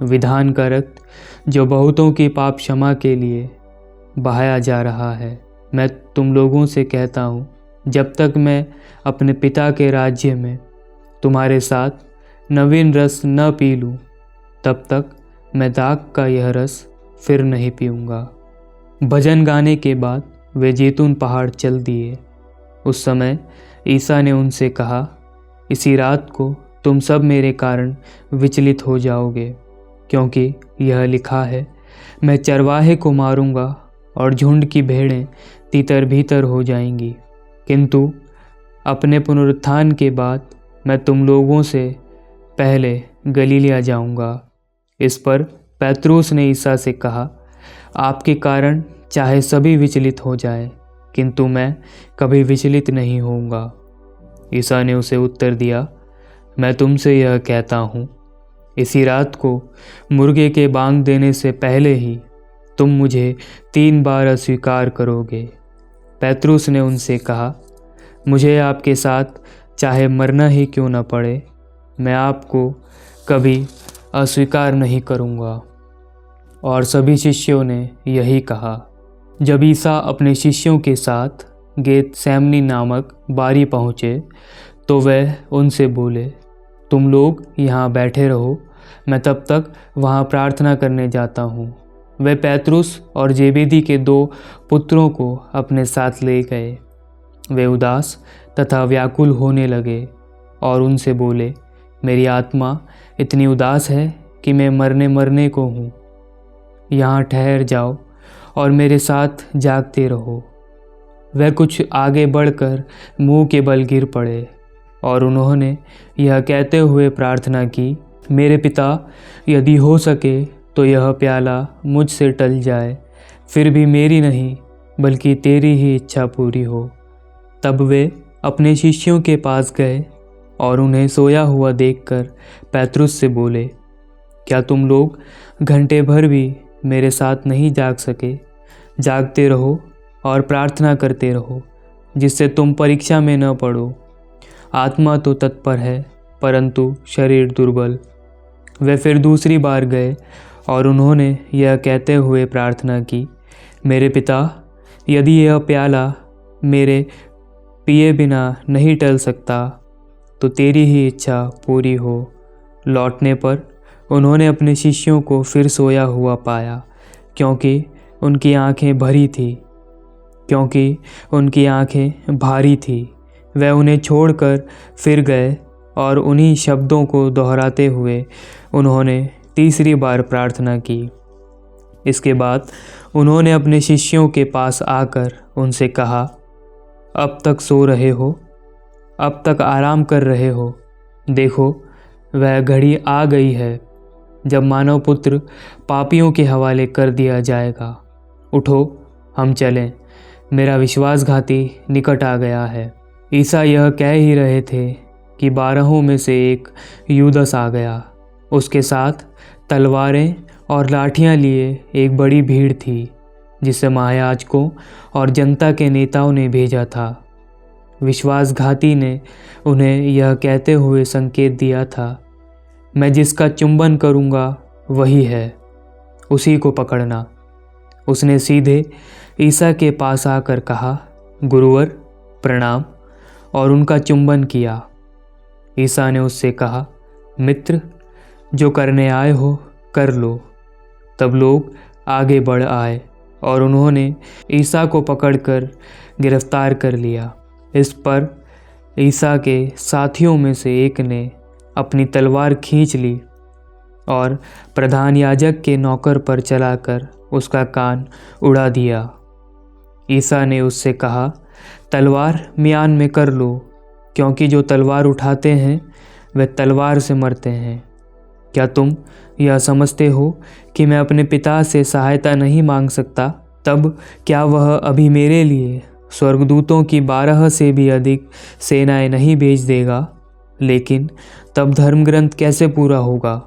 विधान का रक्त, जो बहुतों की पाप क्षमा के लिए बहाया जा रहा है। मैं तुम लोगों से कहता हूँ, जब तक मैं अपने पिता के राज्य में तुम्हारे साथ नवीन रस न पी लूँ, तब तक मैं दाख का यह रस फिर नहीं पीऊँगा। भजन गाने के बाद वे जैतून पहाड़ चल दिए। उस समय ईसा ने उनसे कहा, इसी रात को तुम सब मेरे कारण विचलित हो जाओगे, क्योंकि यह लिखा है, मैं चरवाहे को मारूंगा और झुंड की भेड़ें तीतर भीतर हो जाएंगी। किंतु अपने पुनरुत्थान के बाद मैं तुम लोगों से पहले गलीलिया जाऊंगा। इस पर पेत्रुस ने ईसा से कहा, आपके कारण चाहे सभी विचलित हो जाएं, किंतु मैं कभी विचलित नहीं होऊंगा। ईसा ने उसे उत्तर दिया, मैं तुमसे यह कहता हूँ, इसी रात को मुर्गे के बांग देने से पहले ही तुम मुझे 3 बार अस्वीकार करोगे। पेत्रुस ने उनसे कहा, मुझे आपके साथ चाहे मरना ही क्यों न पड़े, मैं आपको कभी अस्वीकार नहीं करूँगा। और सभी शिष्यों ने यही कहा। जब ईसा अपने शिष्यों के साथ गेतसेमनी नामक बारी पहुँचे तो वह उनसे बोले, तुम लोग यहाँ बैठे रहो, मैं तब तक वहाँ प्रार्थना करने जाता हूँ। वे पेत्रुस और जेबेदी के 2 पुत्रों को अपने साथ ले गए। वे उदास तथा व्याकुल होने लगे और उनसे बोले, मेरी आत्मा इतनी उदास है कि मैं मरने को हूँ। यहाँ ठहर जाओ और मेरे साथ जागते रहो। वह कुछ आगे बढ़कर मुंह के बल गिर पड़े और उन्होंने यह कहते हुए प्रार्थना की, मेरे पिता, यदि हो सके तो यह प्याला मुझसे टल जाए, फिर भी मेरी नहीं बल्कि तेरी ही इच्छा पूरी हो। तब वे अपने शिष्यों के पास गए और उन्हें सोया हुआ देखकर पेत्रुस से बोले, क्या तुम लोग घंटे भर भी मेरे साथ नहीं जाग सके? जागते रहो और प्रार्थना करते रहो, जिससे तुम परीक्षा में न पड़ो। आत्मा तो तत्पर है, परंतु शरीर दुर्बल। वे फिर दूसरी बार गए और उन्होंने यह कहते हुए प्रार्थना की, मेरे पिता, यदि यह प्याला मेरे पिए बिना नहीं टल सकता, तो तेरी ही इच्छा पूरी हो। लौटने पर उन्होंने अपने शिष्यों को फिर सोया हुआ पाया, क्योंकि उनकी आंखें भारी थी। वह उन्हें छोड़कर फिर गए और उन्हीं शब्दों को दोहराते हुए उन्होंने तीसरी बार प्रार्थना की। इसके बाद उन्होंने अपने शिष्यों के पास आकर उनसे कहा, अब तक सो रहे हो, अब तक आराम कर रहे हो। देखो, वह घड़ी आ गई है जब मानव पुत्र पापियों के हवाले कर दिया जाएगा। उठो, हम चलें, मेरा विश्वासघाती निकट आ गया है। ईसा यह कह ही रहे थे कि 12 में से एक यूदस आ गया। उसके साथ तलवारें और लाठियां लिए एक बड़ी भीड़ थी, जिसे महायाजकों और जनता के नेताओं ने भेजा था। विश्वासघाती ने उन्हें यह कहते हुए संकेत दिया था, मैं जिसका चुंबन करूँगा वही है, उसी को पकड़ना। उसने सीधे ईसा के पास आकर कहा, गुरुवर प्रणाम, और उनका चुंबन किया। ईसा ने उससे कहा, मित्र, जो करने आए हो कर लो। तब लोग आगे बढ़ आए और उन्होंने ईसा को पकड़कर गिरफ्तार कर लिया। इस पर ईसा के साथियों में से एक ने अपनी तलवार खींच ली और प्रधान याजक के नौकर पर चलाकर उसका कान उड़ा दिया। ईसा ने उससे कहा, तलवार म्यान में कर लो, क्योंकि जो तलवार उठाते हैं वे तलवार से मरते हैं। क्या तुम यह समझते हो कि मैं अपने पिता से सहायता नहीं मांग सकता? तब क्या वह अभी मेरे लिए स्वर्गदूतों की 12 से भी अधिक सेनाएं नहीं भेज देगा? लेकिन तब धर्मग्रंथ कैसे पूरा होगा?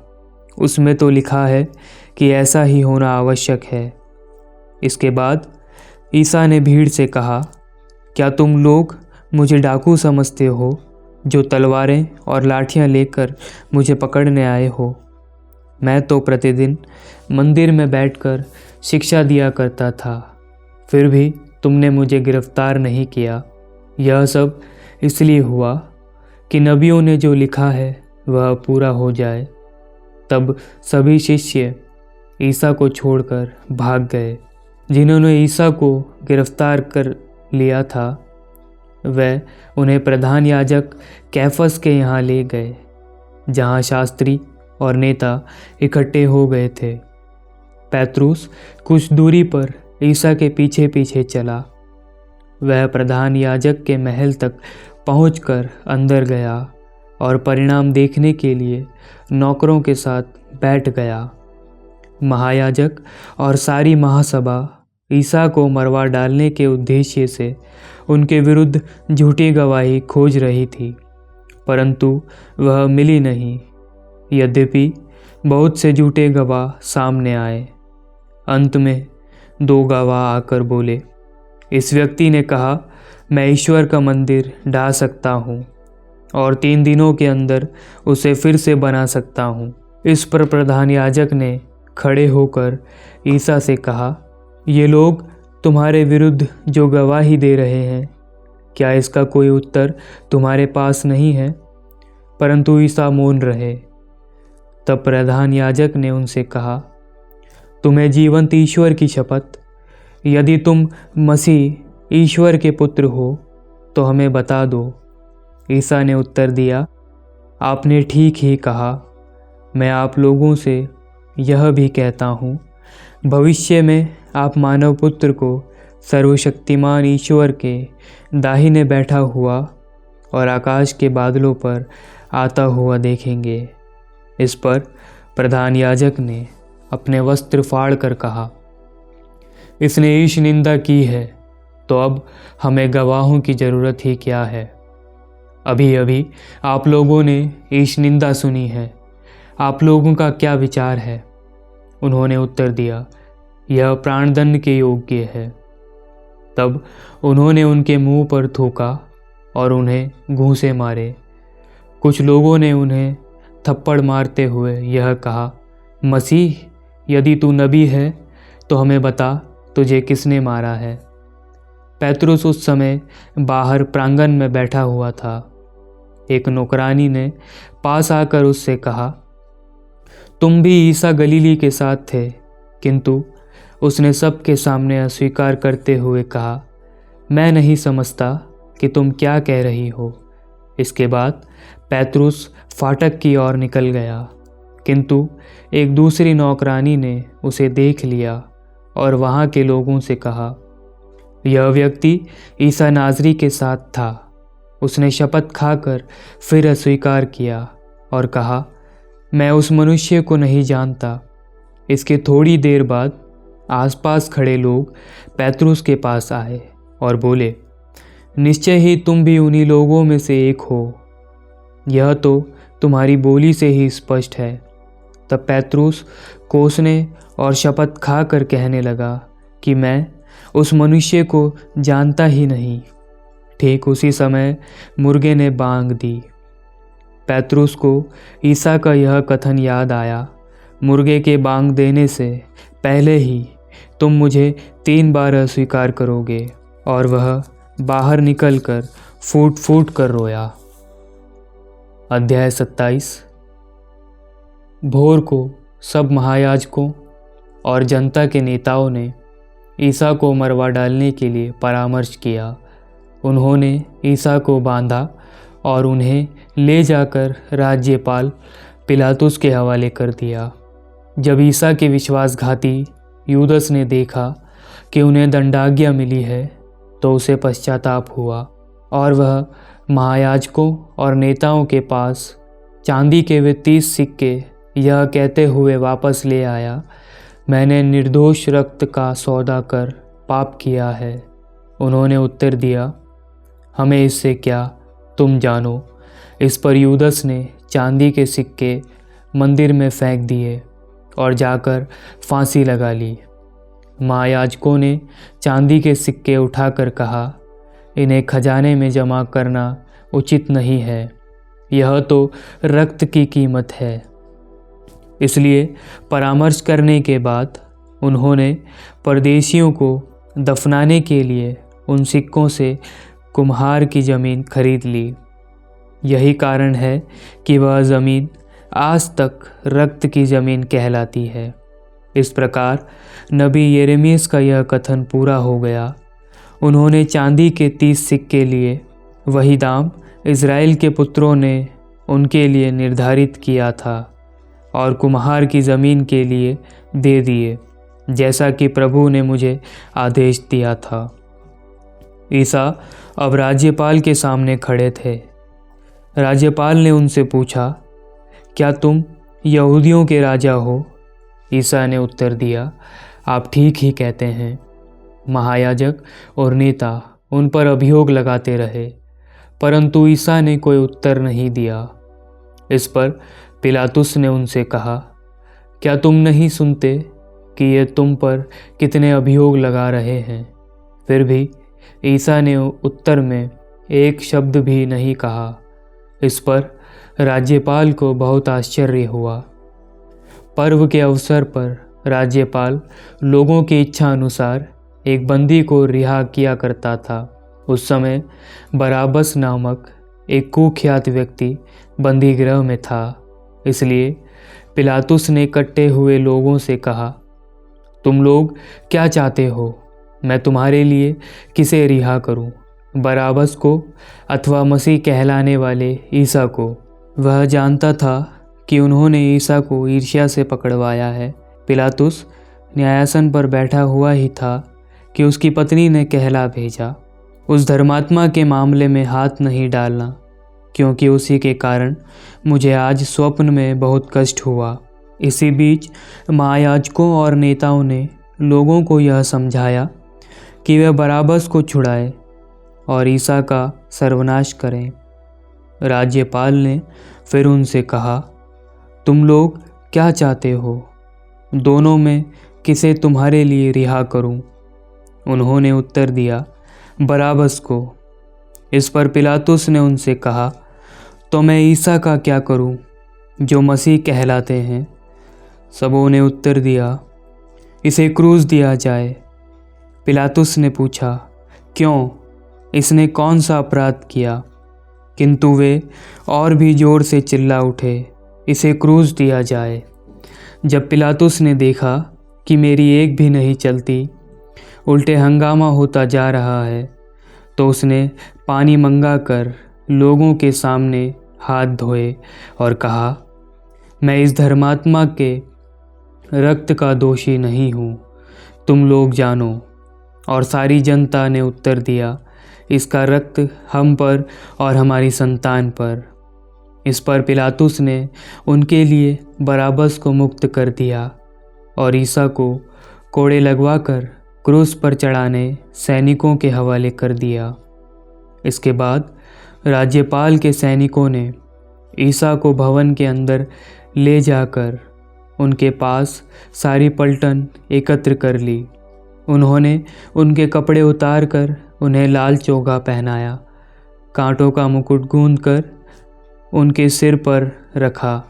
उसमें तो लिखा है कि ऐसा ही होना आवश्यक है। इसके बाद ईसा ने भीड़ से कहा, क्या तुम लोग मुझे डाकू समझते हो, जो तलवारें और लाठियां लेकर मुझे पकड़ने आए हो? मैं तो प्रतिदिन मंदिर में बैठकर शिक्षा दिया करता था, फिर भी तुमने मुझे गिरफ्तार नहीं किया। यह सब इसलिए हुआ कि नबियों ने जो लिखा है वह पूरा हो जाए। तब सभी शिष्य ईसा को छोड़कर भाग गए। जिन्होंने ईसा को गिरफ्तार कर लिया था वह उन्हें प्रधान याजक कैफस के यहाँ ले गए, जहाँ शास्त्री और नेता इकट्ठे हो गए थे। पैतरुस कुछ दूरी पर ईसा के पीछे पीछे चला। वह प्रधान याजक के महल तक पहुंचकर अंदर गया और परिणाम देखने के लिए नौकरों के साथ बैठ गया। महायाजक और सारी महासभा ईसा को मरवा डालने के उद्देश्य से उनके विरुद्ध झूठी गवाही खोज रही थी, परंतु वह मिली नहीं। यद्यपि बहुत से झूठे गवाह सामने आए। अंत में 2 गवाह आकर बोले, इस व्यक्ति ने कहा, मैं ईश्वर का मंदिर ढा सकता हूँ और 3 दिनों के अंदर उसे फिर से बना सकता हूँ। इस पर प्रधान याजक ने खड़े होकर ईसा से कहा, ये लोग तुम्हारे विरुद्ध जो गवाही दे रहे हैं, क्या इसका कोई उत्तर तुम्हारे पास नहीं है? परंतु ईसा मौन रहे। तब प्रधान याजक ने उनसे कहा, तुम्हें जीवंत ईश्वर की शपथ, यदि तुम मसीह ईश्वर के पुत्र हो तो हमें बता दो। ईसा ने उत्तर दिया, आपने ठीक ही कहा। मैं आप लोगों से यह भी कहता हूँ, भविष्य में आप मानव पुत्र को सर्वशक्तिमान ईश्वर के दाहिने बैठा हुआ और आकाश के बादलों पर आता हुआ देखेंगे। इस पर प्रधान याजक ने अपने वस्त्र फाड़ कर कहा, इसने ईश निंदा की है, तो अब हमें गवाहों की ज़रूरत ही क्या है? अभी अभी आप लोगों ने ईश निंदा सुनी है, आप लोगों का क्या विचार है? उन्होंने उत्तर दिया, यह प्राणदंड के योग्य है। तब उन्होंने उनके मुंह पर थूका और उन्हें घूंसे मारे। कुछ लोगों ने उन्हें थप्पड़ मारते हुए यह कहा, मसीह, यदि तू नबी है तो हमें बता, तुझे किसने मारा है? पैतरुस उस समय बाहर प्रांगण में बैठा हुआ था। एक नौकरानी ने पास आकर उससे कहा, तुम भी ईसा गलीली के साथ थे, किंतु उसने सबके सामने अस्वीकार करते हुए कहा, मैं नहीं समझता कि तुम क्या कह रही हो। इसके बाद पैतरुस फाटक की ओर निकल गया, किंतु एक दूसरी नौकरानी ने उसे देख लिया और वहाँ के लोगों से कहा, यह व्यक्ति ईसा नाज़री के साथ था। उसने शपथ खाकर फिर अस्वीकार किया और कहा, मैं उस मनुष्य को नहीं जानता। इसके थोड़ी देर बाद आसपास खड़े लोग पैतरुस के पास आए और बोले, निश्चय ही तुम भी उन्हीं लोगों में से एक हो, यह तो तुम्हारी बोली से ही स्पष्ट है। तब पैतरुस कोसने और शपथ खाकर कहने लगा कि मैं उस मनुष्य को जानता ही नहीं। ठीक उसी समय मुर्गे ने बांग दी। पैतरुस को ईसा का यह कथन याद आया, मुर्गे के बांग देने से पहले ही तुम मुझे 3 बार अस्वीकार करोगे। और वह बाहर निकलकर फूट फूट कर रोया। अध्याय 27। भोर को सब महायाजकों और जनता के नेताओं ने ईसा को मरवा डालने के लिए परामर्श किया। उन्होंने ईसा को बांधा और उन्हें ले जाकर राज्यपाल पिलातुस के हवाले कर दिया। जब ईसा के विश्वासघाती यूदस ने देखा कि उन्हें दंडाज्ञा मिली है, तो उसे पश्चाताप हुआ और वह महायाजकों और नेताओं के पास चांदी के वे 30 सिक्के यह कहते हुए वापस ले आया, मैंने निर्दोष रक्त का सौदा कर पाप किया है। उन्होंने उत्तर दिया, हमें इससे क्या, तुम जानो। इस पर यूदस ने चांदी के सिक्के मंदिर में फेंक दिए और जाकर फांसी लगा ली। महायाजकों ने चांदी के सिक्के उठाकर कहा, इन्हें खजाने में जमा करना उचित नहीं है, यह तो रक्त की कीमत है। इसलिए परामर्श करने के बाद उन्होंने परदेशियों को दफनाने के लिए उन सिक्कों से कुम्हार की ज़मीन खरीद ली। यही कारण है कि वह ज़मीन आज तक रक्त की ज़मीन कहलाती है। इस प्रकार नबी यिर्मयाह का यह कथन पूरा हो गया। उन्होंने चांदी के 30 सिक्के लिए, वही दाम इज़राइल के पुत्रों ने उनके लिए निर्धारित किया था और कुम्हार की ज़मीन के लिए दे दिए, जैसा कि प्रभु ने मुझे आदेश दिया था। ईसा अब राज्यपाल के सामने खड़े थे। राज्यपाल ने उनसे पूछा, क्या तुम यहूदियों के राजा हो? ईसा ने उत्तर दिया, आप ठीक ही कहते हैं। महायाजक और नेता उन पर अभियोग लगाते रहे, परंतु ईसा ने कोई उत्तर नहीं दिया। इस पर पिलातुस ने उनसे कहा, क्या तुम नहीं सुनते कि ये तुम पर कितने अभियोग लगा रहे हैं? फिर भी ईसा ने उत्तर में एक शब्द भी नहीं कहा। इस पर राज्यपाल को बहुत आश्चर्य हुआ। पर्व के अवसर पर राज्यपाल लोगों की इच्छा अनुसार एक बंदी को रिहा किया करता था। उस समय बराबस नामक एक कुख्यात व्यक्ति बंदी गृह में था। इसलिए पिलातुस ने इकट्ठे हुए लोगों से कहा, तुम लोग क्या चाहते हो? मैं तुम्हारे लिए किसे रिहा करूं, बराबस को अथवा मसीह कहलाने वाले ईसा को? वह जानता था कि उन्होंने ईसा को ईर्ष्या से पकड़वाया है। पिलातुस न्यायासन पर बैठा हुआ ही था कि उसकी पत्नी ने कहला भेजा, उस धर्मात्मा के मामले में हाथ नहीं डालना, क्योंकि उसी के कारण मुझे आज स्वप्न में बहुत कष्ट हुआ। इसी बीच महायाजकों और नेताओं ने लोगों को यह समझाया कि वे बराबस को छुड़ाए और ईसा का सर्वनाश करें। राज्यपाल ने फिर उनसे कहा, तुम लोग क्या चाहते हो? दोनों में किसे तुम्हारे लिए रिहा करूं? उन्होंने उत्तर दिया, बराबस को। इस पर पिलातुस ने उनसे कहा, तो मैं ईसा का क्या करूं, जो मसीह कहलाते हैं? सबों ने उत्तर दिया, इसे क्रूस दिया जाए। पिलातुस ने पूछा, क्यों? इसने कौन सा अपराध किया? किंतु वे और भी जोर से चिल्ला उठे, इसे क्रूस दिया जाए। जब पिलातुस ने देखा कि मेरी एक भी नहीं चलती, उल्टे हंगामा होता जा रहा है, तो उसने पानी मंगाकर लोगों के सामने हाथ धोए और कहा, मैं इस धर्मात्मा के रक्त का दोषी नहीं हूँ, तुम लोग जानो। और सारी जनता ने उत्तर दिया, इसका रक्त हम पर और हमारी संतान पर। इस पर पिलातुस ने उनके लिए बराबस को मुक्त कर दिया और ईसा को कोड़े लगवाकर क्रूस पर चढ़ाने सैनिकों के हवाले कर दिया। इसके बाद राज्यपाल के सैनिकों ने ईसा को भवन के अंदर ले जाकर उनके पास सारी पलटन एकत्र कर ली। उन्होंने उनके कपड़े उतारकर उन्हें लाल चोगा पहनाया, कांटों का मुकुट गूंथकर उनके सिर पर रखा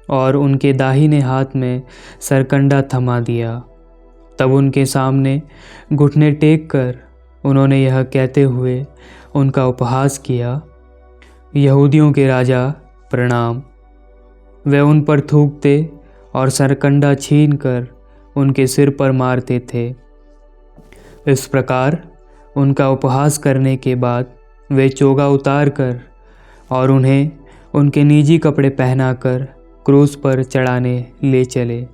और उनके दाहिने हाथ में सरकंडा थमा दिया। तब उनके सामने घुटने टेक कर उन्होंने यह कहते हुए उनका उपहास किया, यहूदियों के राजा प्रणाम। वे उन पर थूकते और सरकंडा छीनकर उनके सिर पर मारते थे। इस प्रकार उनका उपहास करने के बाद वे चोगा उतारकर और उन्हें उनके निजी कपड़े पहनाकर क्रूस पर चढ़ाने ले चले।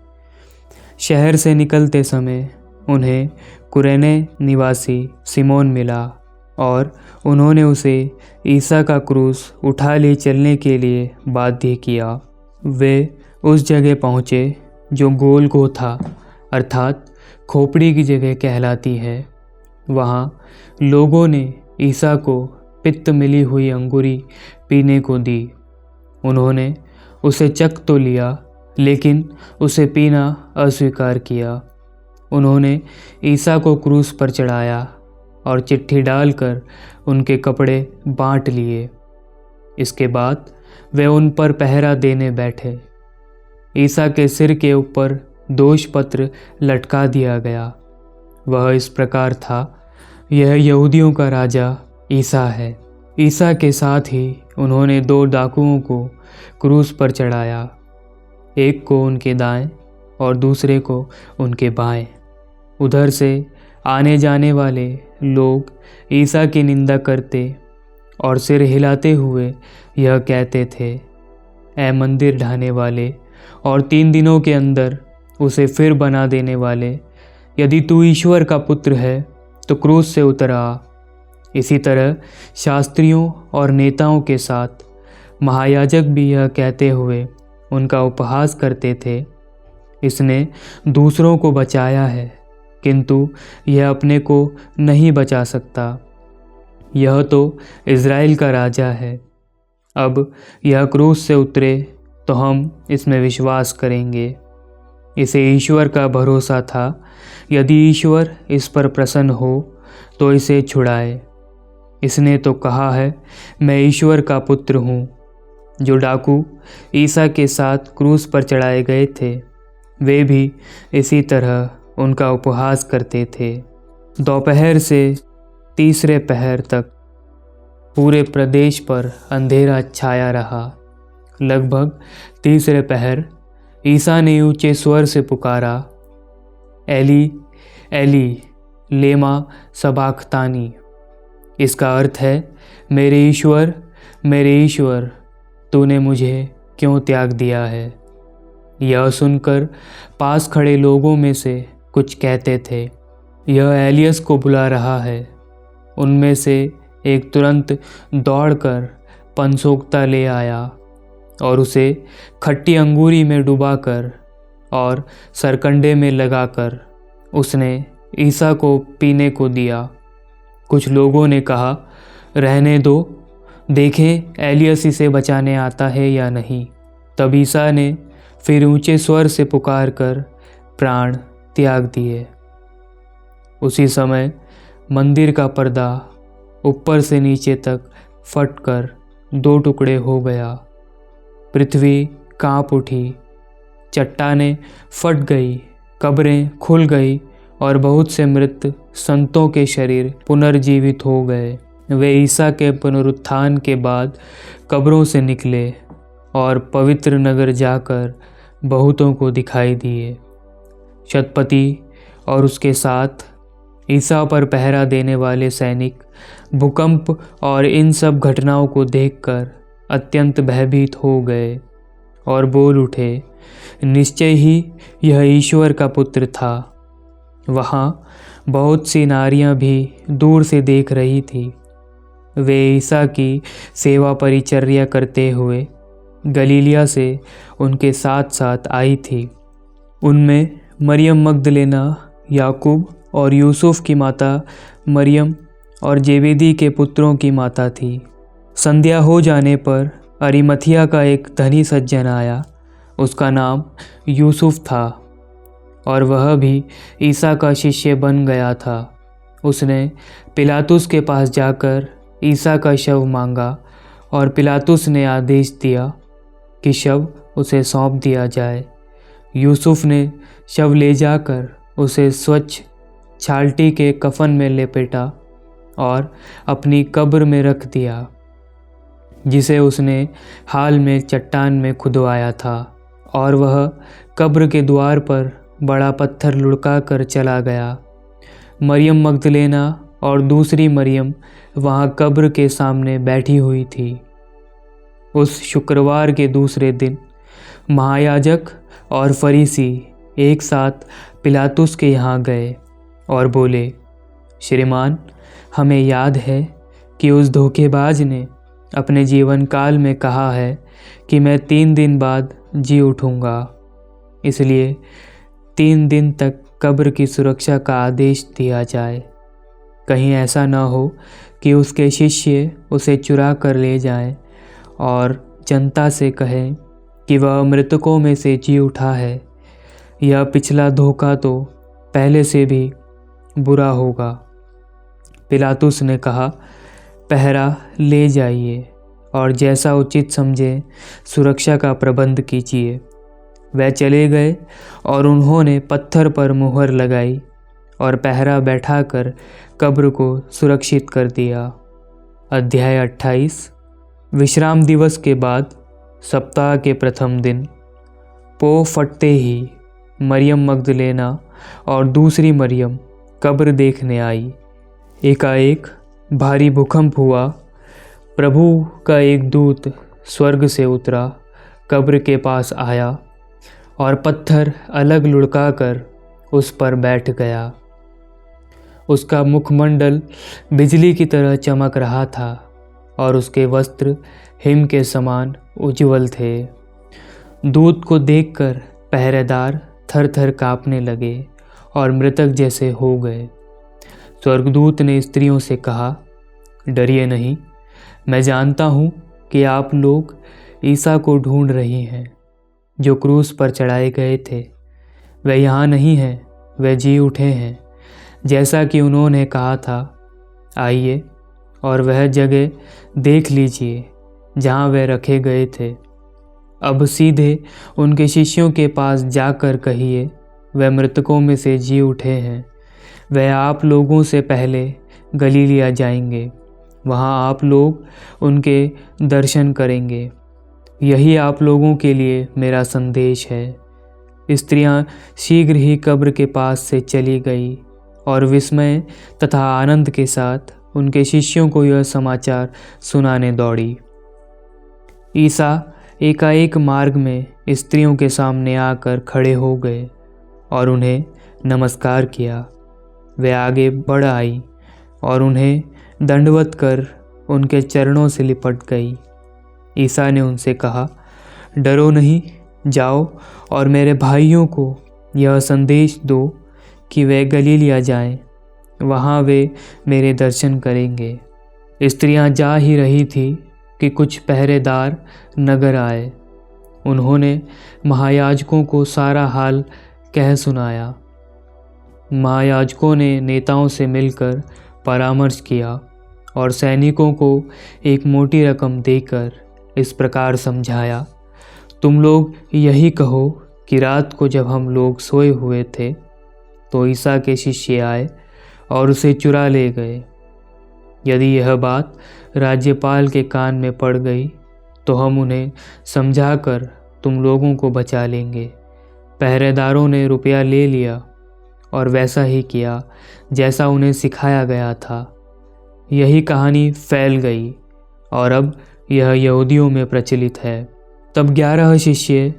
शहर से निकलते समय उन्हें कुरेने निवासी सिमोन मिला और उन्होंने उसे ईसा का क्रूस उठा ले चलने के लिए बाध्य किया। वे उस जगह पहुँचे जो गोलगोथा अर्थात खोपड़ी की जगह कहलाती है। वहाँ लोगों ने ईसा को पित्त मिली हुई अंगूरी पीने को दी। उन्होंने उसे चख तो लिया, लेकिन उसे पीना अस्वीकार किया। उन्होंने ईसा को क्रूस पर चढ़ाया और चिट्ठी डालकर उनके कपड़े बांट लिए। इसके बाद वे उन पर पहरा देने बैठे। ईसा के सिर के ऊपर दोष पत्र लटका दिया गया। वह इस प्रकार था, यह यहूदियों का राजा ईसा है। ईसा के साथ ही उन्होंने 2 डाकुओं को क्रूस पर चढ़ाया, एक को उनके दाएं और दूसरे को उनके बाएं। उधर से आने जाने वाले लोग ईसा की निंदा करते और सिर हिलाते हुए यह कहते थे, ऐ मंदिर ढाने वाले और 3 दिनों के अंदर उसे फिर बना देने वाले, यदि तू ईश्वर का पुत्र है तो क्रूस से उतर आ। इसी तरह शास्त्रियों और नेताओं के साथ महायाजक भी यह कहते हुए उनका उपहास करते थे, इसने दूसरों को बचाया है किंतु यह अपने को नहीं बचा सकता। यह तो इज़राइल का राजा है। अब यह क्रूस से उतरे तो हम इसमें विश्वास करेंगे। इसे ईश्वर का भरोसा था, यदि ईश्वर इस पर प्रसन्न हो तो इसे छुड़ाए। इसने तो कहा है, मैं ईश्वर का पुत्र हूँ। जो डाकू ईसा के साथ क्रूस पर चढ़ाए गए थे, वे भी इसी तरह उनका उपहास करते थे। दोपहर से तीसरे पहर तक पूरे प्रदेश पर अंधेरा छाया रहा। लगभग तीसरे पहर ईसा ने ऊंचे स्वर से पुकारा, एली एली लेमा सबक्तानी। इसका अर्थ है, मेरे ईश्वर तूने मुझे क्यों त्याग दिया है। यह सुनकर पास खड़े लोगों में से कुछ कहते थे, यह एलियस को बुला रहा है। उनमें से एक तुरंत दौड़कर पनसोक्ता ले आया और उसे खट्टी अंगूरी में डुबाकर और सरकंडे में लगाकर उसने ईसा को पीने को दिया। कुछ लोगों ने कहा, रहने दो, देखें एलियस इसे बचाने आता है या नहीं। तब ईसा ने फिर ऊंचे स्वर से पुकार कर प्राण त्याग दिए। उसी समय मंदिर का पर्दा ऊपर से नीचे तक फटकर 2 टुकड़े हो गया। पृथ्वी कांप उठी, चट्टानें फट गई, कब्रें खुल गई और बहुत से मृत संतों के शरीर पुनर्जीवित हो गए। वे ईसा के पुनरुत्थान के बाद कब्रों से निकले और पवित्र नगर जाकर बहुतों को दिखाई दिए। शतपति और उसके साथ ईसा पर पहरा देने वाले सैनिक भूकंप और इन सब घटनाओं को देखकर अत्यंत भयभीत हो गए और बोल उठे, निश्चय ही यह ईश्वर का पुत्र था। वहाँ बहुत सी नारियां भी दूर से देख रही थी। वे ईसा की सेवा परिचर्या करते हुए गलीलिया से उनके साथ साथ आई थी। उनमें मरियम मगदलेना, याकूब और यूसुफ की माता मरियम और जेबेदी के पुत्रों की माता थी। संध्या हो जाने पर अरिमथिया का एक धनी सज्जन आया। उसका नाम यूसुफ था और वह भी ईसा का शिष्य बन गया था। उसने पिलातुस के पास जाकर ईसा का शव मांगा और पिलातुस ने आदेश दिया कि शव उसे सौंप दिया जाए। यूसुफ ने शव ले जाकर उसे स्वच्छ छालटी के कफन में लपेटा और अपनी कब्र में रख दिया, जिसे उसने हाल में चट्टान में खुदवाया था। और वह कब्र के द्वार पर बड़ा पत्थर लुढ़का कर चला गया। मरियम मगदलेना और दूसरी मरियम वहाँ कब्र के सामने बैठी हुई थी। उस शुक्रवार के दूसरे दिन महायाजक और फरीसी एक साथ पिलातुस के यहाँ गए और बोले, श्रीमान, हमें याद है कि उस धोखेबाज ने अपने जीवन काल में कहा है कि मैं 3 दिन बाद जी उठूँगा। इसलिए 3 दिन तक कब्र की सुरक्षा का आदेश दिया जाए। कहीं ऐसा न हो कि उसके शिष्य उसे चुरा कर ले जाएं और जनता से कहें कि वह मृतकों में से जी उठा है। यह पिछला धोखा तो पहले से भी बुरा होगा। पिलातुस ने कहा, पहरा ले जाइए और जैसा उचित समझे सुरक्षा का प्रबंध कीजिए। वह चले गए और उन्होंने पत्थर पर मुहर लगाई और पहरा बैठाकर कब्र को सुरक्षित कर दिया। अध्याय 28। विश्राम दिवस के बाद सप्ताह के प्रथम दिन पो फटते ही मरियम मगदलेना और दूसरी मरियम कब्र देखने आई। एकाएक भारी भूकंप हुआ। प्रभु का एक दूत स्वर्ग से उतरा, कब्र के पास आया और पत्थर अलग लुढ़काकर उस पर बैठ गया। उसका मुखमंडल बिजली की तरह चमक रहा था और उसके वस्त्र हिम के समान उज्ज्वल थे। दूत को देखकर पहरेदार थर-थर काँपने लगे और मृतक जैसे हो गए। स्वर्गदूत ने स्त्रियों से कहा, डरिए नहीं, मैं जानता हूँ कि आप लोग ईसा को ढूंढ रही हैं, जो क्रूस पर चढ़ाए गए थे। वह यहाँ नहीं है, वह जी उठे हैं, जैसा कि उन्होंने कहा था। आइए और वह जगह देख लीजिए जहाँ वह रखे गए थे। अब सीधे उनके शिष्यों के पास जाकर कहिए, वह मृतकों में से जी उठे हैं। वह आप लोगों से पहले गलीलिया जाएंगे, वहाँ आप लोग उनके दर्शन करेंगे। यही आप लोगों के लिए मेरा संदेश है। स्त्रियां शीघ्र ही कब्र के पास से चली गई और विस्मय तथा आनंद के साथ उनके शिष्यों को यह समाचार सुनाने दौड़ी। ईसा एकाएक मार्ग में स्त्रियों के सामने आकर खड़े हो गए और उन्हें नमस्कार किया। वे आगे बढ़ आई और उन्हें दंडवत कर उनके चरणों से लिपट गई। ईसा ने उनसे कहा, डरो नहीं, जाओ और मेरे भाइयों को यह संदेश दो कि वे गलीलिया जाएं, वहाँ वे मेरे दर्शन करेंगे। स्त्रियां जा ही रही थी कि कुछ पहरेदार नगर आए। उन्होंने महायाजकों को सारा हाल कह सुनाया। महायाजकों ने नेताओं से मिलकर परामर्श किया और सैनिकों को एक मोटी रकम देकर इस प्रकार समझाया, तुम लोग यही कहो कि रात को जब हम लोग सोए हुए थे तो ईसा के शिष्य आए और उसे चुरा ले गए। यदि यह बात राज्यपाल के कान में पड़ गई तो हम उन्हें समझाकर तुम लोगों को बचा लेंगे। पहरेदारों ने रुपया ले लिया और वैसा ही किया जैसा उन्हें सिखाया गया था। यही कहानी फैल गई और अब यह यहूदियों में प्रचलित है। तब 11 शिष्य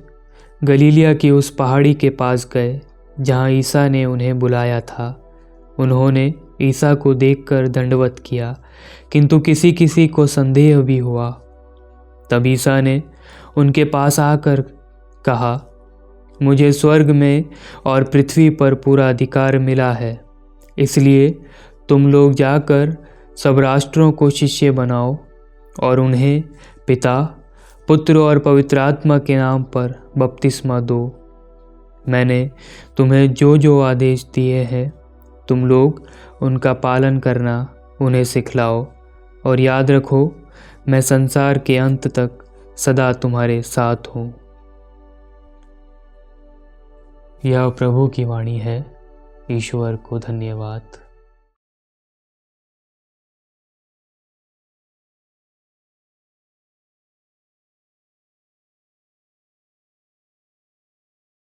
गलीलिया की उस पहाड़ी के पास गए जहाँ ईसा ने उन्हें बुलाया था। उन्होंने ईसा को देखकर दंडवत किया, किंतु किसी किसी को संदेह भी हुआ। तब ईसा ने उनके पास आकर कहा, मुझे स्वर्ग में और पृथ्वी पर पूरा अधिकार मिला है, इसलिए तुम लोग जाकर सब राष्ट्रों को शिष्य बनाओ और उन्हें पिता, पुत्र और पवित्र आत्मा के नाम पर बपतिस्मा दो। मैंने तुम्हें जो जो आदेश दिए हैं तुम लोग उनका पालन करना उन्हें सिखलाओ, और याद रखो मैं संसार के अंत तक सदा तुम्हारे साथ हूँ। यह प्रभु की वाणी है। ईश्वर को धन्यवाद।